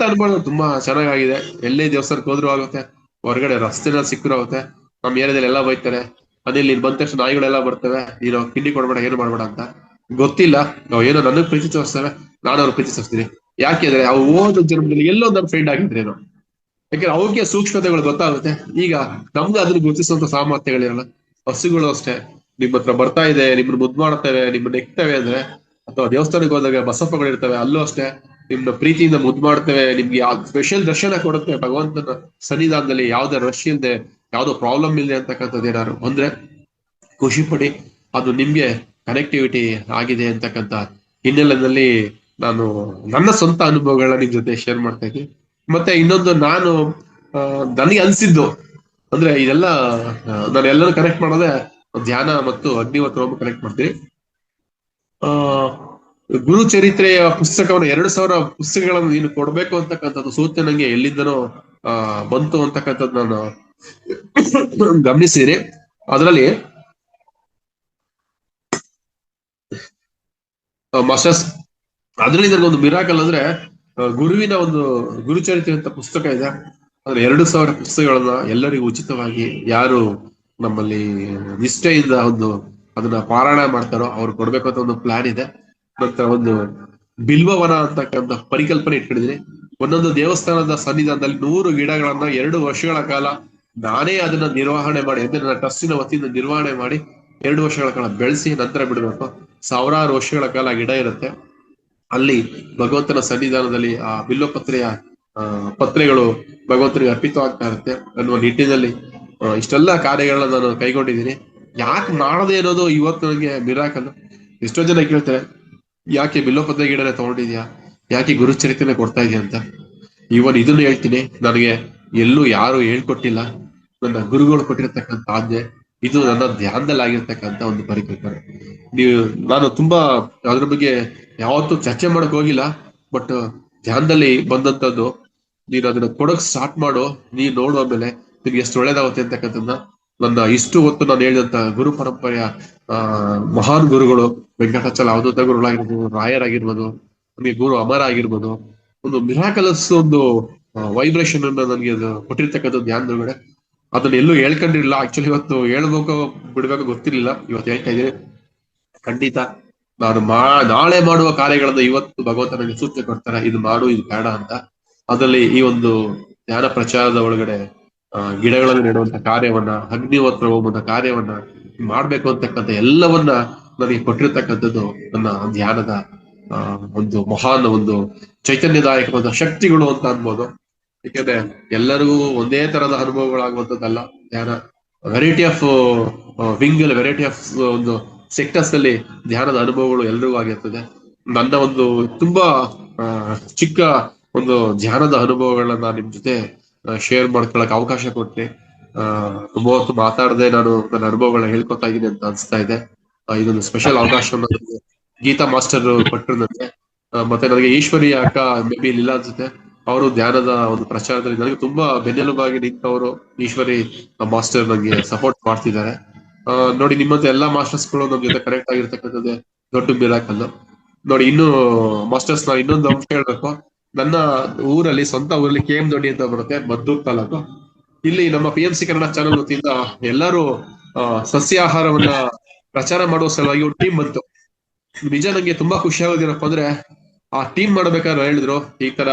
ಅನ್ಬೋದು. ತುಂಬಾ ಚೆನ್ನಾಗಿದೆ. ಎಲ್ಲೇ ದೇವಸ್ಥಾನಕ್ಕೆ ಹೋದ್ರು ಆಗುತ್ತೆ, ಹೊರಗಡೆ ರಸ್ತೆನ ಸಿಕ್ಕರು ಆಗುತ್ತೆ. ನಮ್ಮ ಏರಿಯಾದಲ್ಲಿ ಎಲ್ಲ ಬೈತಾರೆ, ಅದೇ ಇಲ್ಲಿ ಬಂದ ತಕ್ಷಣ ನಾಯಿಗಳೆಲ್ಲ ಬರ್ತವೆ, ನೀನು ಕಿಂಡಿ ಕೊಡ್ಬೇಡ ಏನು ಮಾಡ್ಬೇಡ ಅಂತ. ಗೊತ್ತಿಲ್ಲ, ನಾವು ಏನೋ ನನಗ್ ಪ್ರೀತಿ ತೋರಿಸ್ತೇವೆ, ನಾನು ಅವ್ರ ಪ್ರೀತಿ ತೋರಿಸ್ತೀನಿ. ಯಾಕೆಂದ್ರೆ ಅವು ಓದೋ ಜನ್ಮದಲ್ಲಿ ಎಲ್ಲೋ ನನ್ನ ಫ್ರೆಂಡ್ ಆಗಿದ್ರೇನು. ಯಾಕೆಂದ್ರೆ ಅವಕ್ಕೆ ಸೂಕ್ಷ್ಮತೆಗಳು ಗೊತ್ತಾಗುತ್ತೆ. ಈಗ ನಮ್ಗೆ ಅದನ್ನ ಗುರುತಿಸುವಂತ ಸಾಮರ್ಥ್ಯಗಳಿರಲ್ಲ. ಹಸುಗಳು ಅಷ್ಟೇ, ನಿಮ್ಮ ಹತ್ರ ಬರ್ತಾ ಇದೆ, ನಿಮ್ಮನ್ನ ಮುದ್ದು ಮಾಡ್ತೇವೆ, ನಿಮ್ಮನ್ನ ನೆಕ್ತವೆ ಅಂದ್ರೆ, ಅಥವಾ ದೇವಸ್ಥಾನಕ್ಕೆ ಹೋದಾಗ ಬಸಪ್ಪಗಳು ಇರ್ತವೆ, ಅಲ್ಲೂ ಅಷ್ಟೇ ನಿಮ್ನ ಪ್ರೀತಿಯಿಂದ ಮುದ್ದು ಮಾಡ್ತೇವೆ. ನಿಮ್ಗೆ ಸ್ಪೆಷಲ್ ದರ್ಶನ ಕೊಡುತ್ತೆ ಭಗವಂತನ ಸನ್ನಿಧಾನದಲ್ಲಿ, ಯಾವ್ದೇ ರಶ್ ಇಲ್ದೆ, ಯಾವ್ದೋ ಪ್ರಾಬ್ಲಮ್ ಇಲ್ಲದೆ ಅಂತಕ್ಕಂಥದ್ದು ಏನಾದ್ರು ಅಂದ್ರೆ ಖುಷಿ ಪಡಿ. ಅದು ನಿಮ್ಗೆ ಕನೆಕ್ಟಿವಿಟಿ ಆಗಿದೆ ಅಂತಕ್ಕಂಥ ಹಿನ್ನೆಲೆಯಲ್ಲಿ ನಾನು ನನ್ನ ಸ್ವಂತ ಅನುಭವಗಳನ್ನ ನಿಮ್ ಜೊತೆ ಶೇರ್ ಮಾಡ್ತಾ ಇದ್ದೀನಿ. ಮತ್ತೆ ಇನ್ನೊಂದು ನಾನು ನನಗೆ ಅನ್ಸಿದ್ದು ಅಂದ್ರೆ ಇದೆಲ್ಲ ನಾನು ಎಲ್ಲರೂ ಕನೆಕ್ಟ್ ಮಾಡೋದೇ ಧ್ಯಾನ ಮತ್ತು ಅಗ್ನಿಹೋತ್ರ ಕನೆಕ್ಟ್ ಮಾಡ್ತೀನಿ. ಗುರು ಚರಿತ್ರೆಯ ಪುಸ್ತಕವನ್ನು 2000 ಪುಸ್ತಕಗಳನ್ನು ನೀನು ಕೊಡ್ಬೇಕು ಅಂತಕ್ಕಂಥದ್ದು ಸೂಚನೆ ನಂಗೆ ಎಲ್ಲಿಂದನೋ ಬಂತು ಅಂತಕ್ಕಂಥದ್ದು ನಾನು ಗಮನಿಸಿದೆ. ಅದರಲ್ಲಿ ಮಾಸ್ಟರ್ಸ್, ಅದರಲ್ಲಿ ನನಗೊಂದು ಮಿರಾಕಲ್ ಅಂದ್ರೆ ಗುರುವಿನ ಒಂದು ಗುರುಚರಿತ್ರೆ ಅಂತ ಪುಸ್ತಕ ಇದೆ. ಅದ್ರ 2000 ಪುಸ್ತಕಗಳನ್ನ ಎಲ್ಲರಿಗೂ ಉಚಿತವಾಗಿ ಯಾರು ನಮ್ಮಲ್ಲಿ ನಿಷ್ಠೆಯಿಂದ ಅದನ್ನ ಪಾರಾಯಣ ಮಾಡ್ತಾರೋ ಅವ್ರು ಕೊಡ್ಬೇಕು ಅಂತ ಒಂದು ಪ್ಲಾನ್ ಇದೆ. ನಂತರ ಒಂದು ಬಿಲ್ವವನ ಅಂತಕ್ಕಂಥ ಪರಿಕಲ್ಪನೆ ಇಟ್ಕೊಂಡಿದ್ದೀನಿ. ಒಂದೊಂದು ದೇವಸ್ಥಾನದ ಸನ್ನಿಧಾನದಲ್ಲಿ 100 ಗಿಡಗಳನ್ನ 2 ವರ್ಷಗಳ ಕಾಲ ನಾನೇ ಅದನ್ನ ನಿರ್ವಹಣೆ ಮಾಡಿ, ಅಂದ್ರೆ ನನ್ನ ಟ್ರಸ್ಟಿನ ವತಿಯಿಂದ ನಿರ್ವಹಣೆ ಮಾಡಿ 2 ವರ್ಷಗಳ ಕಾಲ ಬೆಳೆಸಿ ನಂತರ ಬಿಡಬೇಕು. 1000 ವರ್ಷಗಳ ಕಾಲ ಗಿಡ ಇರುತ್ತೆ. ಅಲ್ಲಿ ಭಗವಂತನ ಸನ್ನಿಧಾನದಲ್ಲಿ ಆ ಬಿಲ್ವ ಪತ್ರೆಗಳು ಭಗವಂತನಿಗೆ ಅರ್ಪಿತವಾಗ್ತಾ ಇರುತ್ತೆ ಅನ್ನುವ ನಿಟ್ಟಿನಲ್ಲಿ ಇಷ್ಟೆಲ್ಲ ಕಾರ್ಯಗಳನ್ನ ನಾನು ಕೈಗೊಂಡಿದ್ದೀನಿ. ಯಾಕೆ ಮಾಡದೆ ಅನ್ನೋದು ಇವತ್ತು ನನಗೆ ಮಿರಾಕಲ್. ಎಷ್ಟೋ ಜನ ಕೇಳ್ತಾರೆ, ಯಾಕೆ ಬಿಲ್ಲೋಪತ್ರ ಗಿಡನೇ ತಗೊಂಡಿದ್ಯಾ, ಯಾಕೆ ಗುರುಚರಿತ್ರೆನೇ ಕೊಡ್ತಾ ಇದೆಯಾ ಅಂತ. ಇವನ್ ಇದನ್ನು ಹೇಳ್ತೀನಿ, ನನಗೆ ಎಲ್ಲೂ ಯಾರು ಹೇಳ್ಕೊಟ್ಟಿಲ್ಲ, ನನ್ನ ಗುರುಗಳು ಕೊಟ್ಟಿರ್ತಕ್ಕಂಥ ಆಜ್ಞೆ. ಇದು ನನ್ನ ಧ್ಯಾನದಲ್ಲಿ ಆಗಿರ್ತಕ್ಕಂಥ ಒಂದು ಪರಿಕಲ್ಪನೆ. ನೀವು ನಾನು ತುಂಬಾ ಅದ್ರ ಬಗ್ಗೆ ಯಾವತ್ತೂ ಚರ್ಚೆ ಮಾಡಕ್ ಹೋಗಿಲ್ಲ, ಬಟ್ ಧ್ಯಾನದಲ್ಲಿ ಬಂದಂತದ್ದು. ನೀನು ಅದನ್ನ ಕೊಡಕ್ ಸ್ಟಾರ್ಟ್ ಮಾಡು, ನೀನ್ ನೋಡುವ ಮೇಲೆ ನಿನ್ಗೆ ಎಷ್ಟು ಒಳ್ಳೇದಾಗುತ್ತೆ ಅಂತಕ್ಕಂಥದ್ದನ್ನ ನನ್ನ ಇಷ್ಟು ಹೊತ್ತು ನಾನು ಹೇಳಿದಂತ ಗುರು ಪರಂಪರೆಯ ಮಹಾನ್ ಗುರುಗಳು, ವೆಂಕಟಾಚಲ ಅವಧೂತ ಗುರುಗಳಾಗಿರ್ಬೋದು, ರಾಯರಾಗಿರ್ಬೋದು, ನನಗೆ ಗುರು ಅಮರ ಆಗಿರ್ಬೋದು, ಒಂದು ಮಿರಾಕಲಸ್ ಒಂದು ವೈಬ್ರೇಷನ್ ಅನ್ನ ನನಗೆ ಅದು ಕೊಟ್ಟಿರ್ತಕ್ಕಂಥದ್ದು ಧ್ಯಾನದೊಳಗಡೆ. ಅದನ್ನ ಎಲ್ಲೂ ಹೇಳ್ಕೊಂಡಿರ್ಲಿಲ್ಲ. ಆಕ್ಚುಲಿ ಇವತ್ತು ಹೇಳ್ಬೇಕು ಬಿಡ್ಬೇಕು ಗೊತ್ತಿರ್ಲಿಲ್ಲ, ಇವತ್ತು ಹೇಳ್ತಾ ಇದ್ದೀನಿ. ಖಂಡಿತ ನಾನು ನಾಳೆ ಮಾಡುವ ಕಾರ್ಯಗಳನ್ನ ಇವತ್ತು ಭಗವಂತ ನನಗೆ ಸೂಚನೆ ಕೊಡ್ತಾರೆ, ಇದು ಮಾಡು, ಇದು ಬೇಡ ಅಂತ. ಅದರಲ್ಲಿ ಈ ಒಂದು ಧ್ಯಾನ ಪ್ರಚಾರದ ಒಳಗಡೆ ಗಿಡಗಳನ್ನು ನೆಡುವಂತ ಕಾರ್ಯವನ್ನ, ಅಗ್ನಿಹೋತ್ರ ಹೋಗುವಂತ ಕಾರ್ಯವನ್ನ ಮಾಡ್ಬೇಕು ಅಂತಕ್ಕಂಥ ಎಲ್ಲವನ್ನ ನನಗೆ ಕೊಟ್ಟಿರ್ತಕ್ಕಂಥದ್ದು ನನ್ನ ಧ್ಯಾನದ ಒಂದು ಮಹಾನ್ ಒಂದು ಚೈತನ್ಯದಾಯಕವಾದ ಶಕ್ತಿಗಳು ಅಂತ ಅನ್ಬೋದು. ಯಾಕಂದ್ರೆ ಎಲ್ಲರಿಗೂ ಒಂದೇ ತರದ ಅನುಭವಗಳಾಗುವಂಥದ್ದಲ್ಲ ಧ್ಯಾನ. ವೆರೈಟಿ ಆಫ್ ವಿಂಗ್ ಅಲ್ಲಿ ವೆರೈಟಿ ಆಫ್ ಒಂದು ಸೆಕ್ಟರ್ಸ್ ಅಲ್ಲಿ ಧ್ಯಾನದ ಅನುಭವಗಳು ಎಲ್ರಿಗೂ ಆಗಿರ್ತದೆ. ನನ್ನ ಒಂದು ತುಂಬಾ ಚಿಕ್ಕ ಒಂದು ಧ್ಯಾನದ ಅನುಭವಗಳನ್ನ ನಿಮ್ ಜೊತೆ ಶೇರ್ ಮಾಡ್ಕೊಳಕ್ ಅವಕಾಶ ಕೊಟ್ಟೆ. ತುಂಬಾ ಹೊತ್ತು ಮಾತಾಡದೆ ನಾನು ನನ್ನ ಅನುಭವಗಳನ್ನ ಹೇಳ್ಕೊತಾ ಇದ್ದೀನಿ ಅಂತ ಅನ್ಸ್ತಾ ಇದೆ. ಇದೊಂದು ಸ್ಪೆಷಲ್ ಅವಕಾಶ ಗೀತಾ ಮಾಸ್ಟರ್ ಕೊಟ್ಟರು ನನಗೆ. ಮತ್ತೆ ನನಗೆ ಈಶ್ವರಿ ಅಕ್ಕ ಮೇ ಬಿ ಇಲ್ಲ ಅನ್ಸುತ್ತೆ, ಅವರು ಧ್ಯಾನದ ಒಂದು ಪ್ರಚಾರದಲ್ಲಿ ನನಗೆ ತುಂಬಾ ಬೆನ್ನೆಲುಬಾಗಿ ನಿಂತವರು. ಈಶ್ವರಿ ಮಾಸ್ಟರ್ ನನಗೆ ಸಪೋರ್ಟ್ ಮಾಡ್ತಿದ್ದಾರೆ. ನೋಡಿ, ನಿಮ್ಮಂತ ಎಲ್ಲಾ ಮಾಸ್ಟರ್ಸ್ಗಳು ನಮ್ ಜೊತೆ ಕನೆಕ್ಟ್ ಆಗಿರ್ತಕ್ಕಂಥದ್ದೇ ದೊಡ್ಡ ಮಿರಾಕಲ್. ನೋಡಿ, ಇನ್ನು ಮಾಸ್ಟರ್ಸ್ ನಾವು ಇನ್ನೊಂದು ಅಂಶ ಹೇಳ್ಬೇಕು. ನನ್ನ ಊರಲ್ಲಿ, ಸ್ವಂತ ಊರಲ್ಲಿ KM ದೊಡ್ಡಿ ಅಂತ ಬರುತ್ತೆ, ಮದ್ದೂರ್ ತಾಲೂಕು. ಇಲ್ಲಿ ನಮ್ಮ PMC ಕನ್ನಡ ಚಾನೆಲ್ ವತಿಯಿಂದ ಎಲ್ಲರೂ ಸಸ್ಯಾಹಾರವನ್ನ ಪ್ರಚಾರ ಮಾಡುವ ಸಲುವಾಗಿ ಒಂದು ಟೀಮ್ ಬಂತು. ನಿಜ ನಂಗೆ ತುಂಬಾ ಖುಷಿ ಆಗೋದೇನಪ್ಪ ಅಂದ್ರೆ, ಆ ಟೀಮ್ ಮಾಡ್ಬೇಕಾದ್ರೆ ಹೇಳಿದ್ರು, ಈ ತರ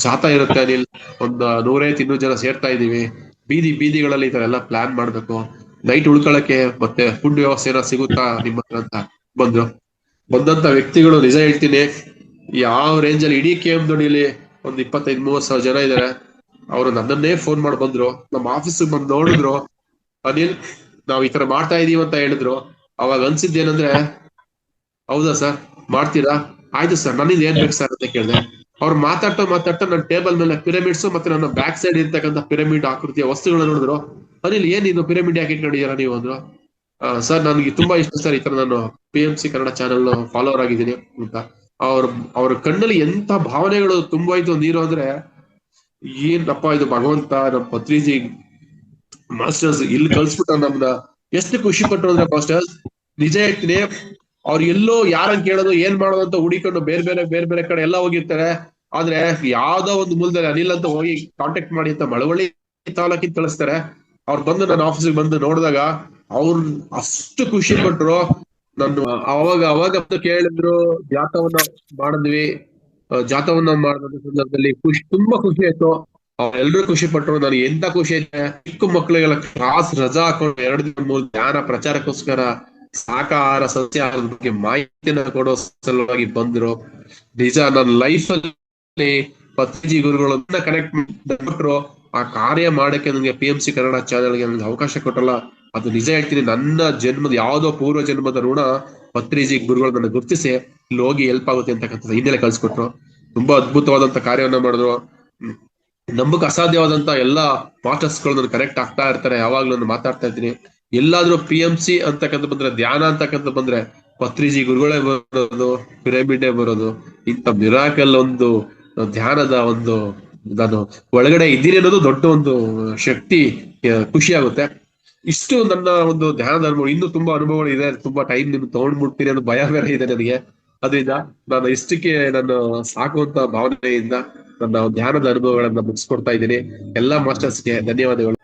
ಜಾಥಾ ಇರುತ್ತೆ ಅನಿಲ್, ಒಂದ್ 100-200 ಜನ ಸೇರ್ತಾ ಇದೀವಿ, ಬೀದಿಗಳಲ್ಲಿ ಈ ತರ ಎಲ್ಲ ಪ್ಲಾನ್ ಮಾಡ್ಬೇಕು, ನೈಟ್ ಉಳ್ಕೊಳಕ್ಕೆ ಮತ್ತೆ ಫುಡ್ ವ್ಯವಸ್ಥೆ ಏನೋ ಸಿಗುತ್ತಾ ನಿಮ್ಮ ಹತ್ರ ಅಂತ ಬಂದ್ರು. ಬಂದಂತ ವ್ಯಕ್ತಿಗಳು ನಿಜ ಹೇಳ್ತೀನಿ, ಯಾವ ರೇಂಜ್ ಅಲ್ಲಿ ಇಡೀ KM ದೊಡ್ಡಿಲಿ ಒಂದು 25-30 ಸಾವಿರ ಜನ ಇದಾರೆ. ಅವರು ನನ್ನನ್ನೇ ಫೋನ್ ಮಾಡಿ ಬಂದ್ರು, ನಮ್ಮ ಆಫೀಸ್ ಬಂದು ನೋಡಿದ್ರು, ಅನಿಲ್ ನಾವ್ ಈ ತರ ಮಾಡ್ತಾ ಇದೀವಿ ಅಂತ ಹೇಳಿದ್ರು. ಅವಾಗ ಅನ್ಸಿದ್ದೇನಂದ್ರೆ, ಹೌದಾ ಸರ್ ಮಾಡ್ತೀರಾ, ಆಯ್ತು ಸರ್, ನನ್ನಿಂದ ಏನ್ ಬೇಕು ಸರ್ ಅಂತ ಕೇಳಿದೆ. ಅವ್ರು ಮಾತಾಡ್ತಾ ನನ್ನ ಟೇಬಲ್ ಮೇಲೆ ಪಿರಮಿಡ್ಸ್ ಮತ್ತೆ ನನ್ನ ಬ್ಯಾಕ್ ಸೈಡ್ ಇರ್ತಕ್ಕಂಥ ಪಿರಮಿಡ್ ಆಕೃತಿಯ ವಸ್ತುಗಳನ್ನ ನೋಡಿದ್ರು. ಅನಿಲ್ ಏನ್ ಇದು ಪಿರಮಿಡ್ ಯಾಕೆ ಇಟ್ಕೊಂಡಿದ್ದೀರಾ ನೀವು ಅಂದ್ರು. ಸರ್ ನನಗೆ ತುಂಬಾ ಇಷ್ಟ ಸರ್, ಈ ತರ ನಾನು PMC ಕನ್ನಡ ಚಾನೆಲ್ ಫಾಲೋವರ್ ಆಗಿದ್ದೀನಿ ಅಂತ. ಅವ್ರ ಕಣ್ಣಲ್ಲಿ ಎಂತ ಭಾವನೆಗಳು ತುಂಬೋಯ್ತು ನೀರು ಅಂದ್ರೆ, ಏನಪ್ಪ ಇದು ಭಗವಂತ, ನಮ್ ಪತ್ರಿಜಿ ಮಾಸ್ಟರ್ಸ್ ಇಲ್ಲಿ ಕಳ್ಸ್ಬಿಟ್ಟ ನಮ್ನ. ಎಷ್ಟು ಖುಷಿ ಪಟ್ರು ಅಂದ್ರೆ ಮಾಸ್ಟರ್ಸ್, ನಿಜ ಹೇಳ್ತೀನಿ, ಅವ್ರು ಎಲ್ಲೋ ಯಾರನ್ನ ಕೇಳೋದು ಏನ್ ಮಾಡೋದು ಅಂತ ಹುಡಿಕೊಂಡು ಬೇರೆ ಬೇರೆ ಕಡೆ ಎಲ್ಲ ಹೋಗಿರ್ತಾರೆ. ಆದ್ರೆ ಯಾವ್ದೋ ಒಂದು ಮೂಲದಲ್ಲಿ ಅನಿಲ್ ಅಂತ ಹೋಗಿ ಕಾಂಟ್ಯಾಕ್ಟ್ ಮಾಡಿ ಅಂತ ಮಳವಳ್ಳಿ ತಾಲೂಕಿಗೆ ಕಳಿಸ್ತಾರೆ. ಅವ್ರು ಬಂದು ನನ್ನ ಆಫೀಸಿಗೆ ಬಂದು ನೋಡಿದಾಗ ಅವ್ರು ಅಷ್ಟು ಖುಷಿ ಪಟ್ರು. ನಾನು ಅವಾಗ ಕೇಳಿದ್ರು, ಜಾಥವನ್ನ ಮಾಡಿದ ಸಂದರ್ಭದಲ್ಲಿ ತುಂಬಾ ಖುಷಿ ಆಯ್ತು. ಎಲ್ರು ಖುಷಿ ಪಟ್ರು. ನನಗೆ ಎಂತ ಖುಷಿ ಐತೆ, ಚಿಕ್ಕ ಮಕ್ಳಿಗೆಲ್ಲ ಕ್ಲಾಸ್ ರಜಾ ಹಾಕೊಂಡು 2 ದಿನ 3 ಧ್ಯಾನ ಪ್ರಚಾರಕ್ಕೋಸ್ಕರ ಶಾಕಾಹಾರ ಸಸ್ಯಾಹಾರದ ಬಗ್ಗೆ ಮಾಹಿತಿನ ಕೊಡೋ ಸಲುವಾಗಿ ಬಂದ್ರು. ನಿಜ ನನ್ನ ಲೈಫ್ ಅಲ್ಲಿ ಪತ್ರಿಜಿ ಗುರುಗಳನ್ನ ಕನೆಕ್ಟ್ ಕೊಟ್ರು. ಆ ಕಾರ್ಯ ಮಾಡಕ್ಕೆ ನನಗೆ PMC ಕನ್ನಡ ಚಾನೆಲ್ಗೆ ನನಗೆ ಅವಕಾಶ ಕೊಟ್ಟಲ್ಲ, ಅದು ನಿಜ ಹೇಳ್ತೀನಿ, ನನ್ನ ಜನ್ಮದ ಯಾವ್ದೋ ಪೂರ್ವ ಜನ್ಮದ ಋಣ ಪತ್ರಿಜಿ ಗುರುಗಳು ನನ್ನ ಗುರ್ತಿಸಿ ಇಲ್ಲಿ ಹೋಗಿ ಹೆಲ್ಪ್ ಆಗುತ್ತೆ ಅಂತಕ್ಕಂಥ ಹಿನ್ನೆಲೆ ಕಳ್ಸಿಕೊಟ್ರು. ತುಂಬಾ ಅದ್ಭುತವಾದಂತ ಕಾರ್ಯವನ್ನ ಮಾಡಿದ್ರು. ನಂಬಕ್ ಅಸಾಧ್ಯವಾದಂತ ಎಲ್ಲಾ ಮಾಸ್ಟರ್ಸ್ಗಳು ನನ್ ಕನೆಕ್ಟ್ ಆಗ್ತಾ ಇರ್ತಾರೆ. ಯಾವಾಗ್ಲೂ ನಾನು ಮಾತಾಡ್ತಾ ಇರ್ತೀನಿ. ಎಲ್ಲಾದ್ರೂ PMC ಅಂತಕ್ಕಂಥ ಬಂದ್ರೆ, ಧ್ಯಾನ ಅಂತಕ್ಕಂಥ ಬಂದ್ರೆ ಪತ್ರಿಜಿ ಗುರುಗಳೇ ಬರೋದು, ಪಿರಮಿಡೇ ಬರೋದು. ಇಂಥ ಮಿರಾಕಲ್ ಒಂದು ಧ್ಯಾನದ ಒಂದು ನಾನು ಒಳಗಡೆ ಇದ್ದೀನಿ ಅನ್ನೋದು ದೊಡ್ಡ ಒಂದು ಶಕ್ತಿ, ಖುಷಿ ಆಗುತ್ತೆ. ಇಷ್ಟು ನನ್ನ ಒಂದು ಧ್ಯಾನದ ಅನುಭವ. ಇನ್ನೂ ತುಂಬಾ ಅನುಭವಗಳು ಇದೆ, ತುಂಬಾ ಟೈಮ್ ನಿಮ್ಗೆ ತಗೊಂಡ್ಬಿಡ್ತೀನಿ ಅನ್ನೋ ಭಯ ಬೇರೆ ಇದೆ ನನಗೆ. ಅದರಿಂದ ನಾನು ಇಷ್ಟಕ್ಕೆ ನಾನು ಸಾಕುವಂತ ಭಾವನೆಯಿಂದ ನನ್ನ ಧ್ಯಾನದ ಅನುಭವಗಳನ್ನ ಮುಗಿಸ್ಕೊಡ್ತಾ ಇದ್ದೀನಿ. ಎಲ್ಲಾ ಮಾಸ್ಟರ್ಸ್ಗೆ ಧನ್ಯವಾದಗಳು.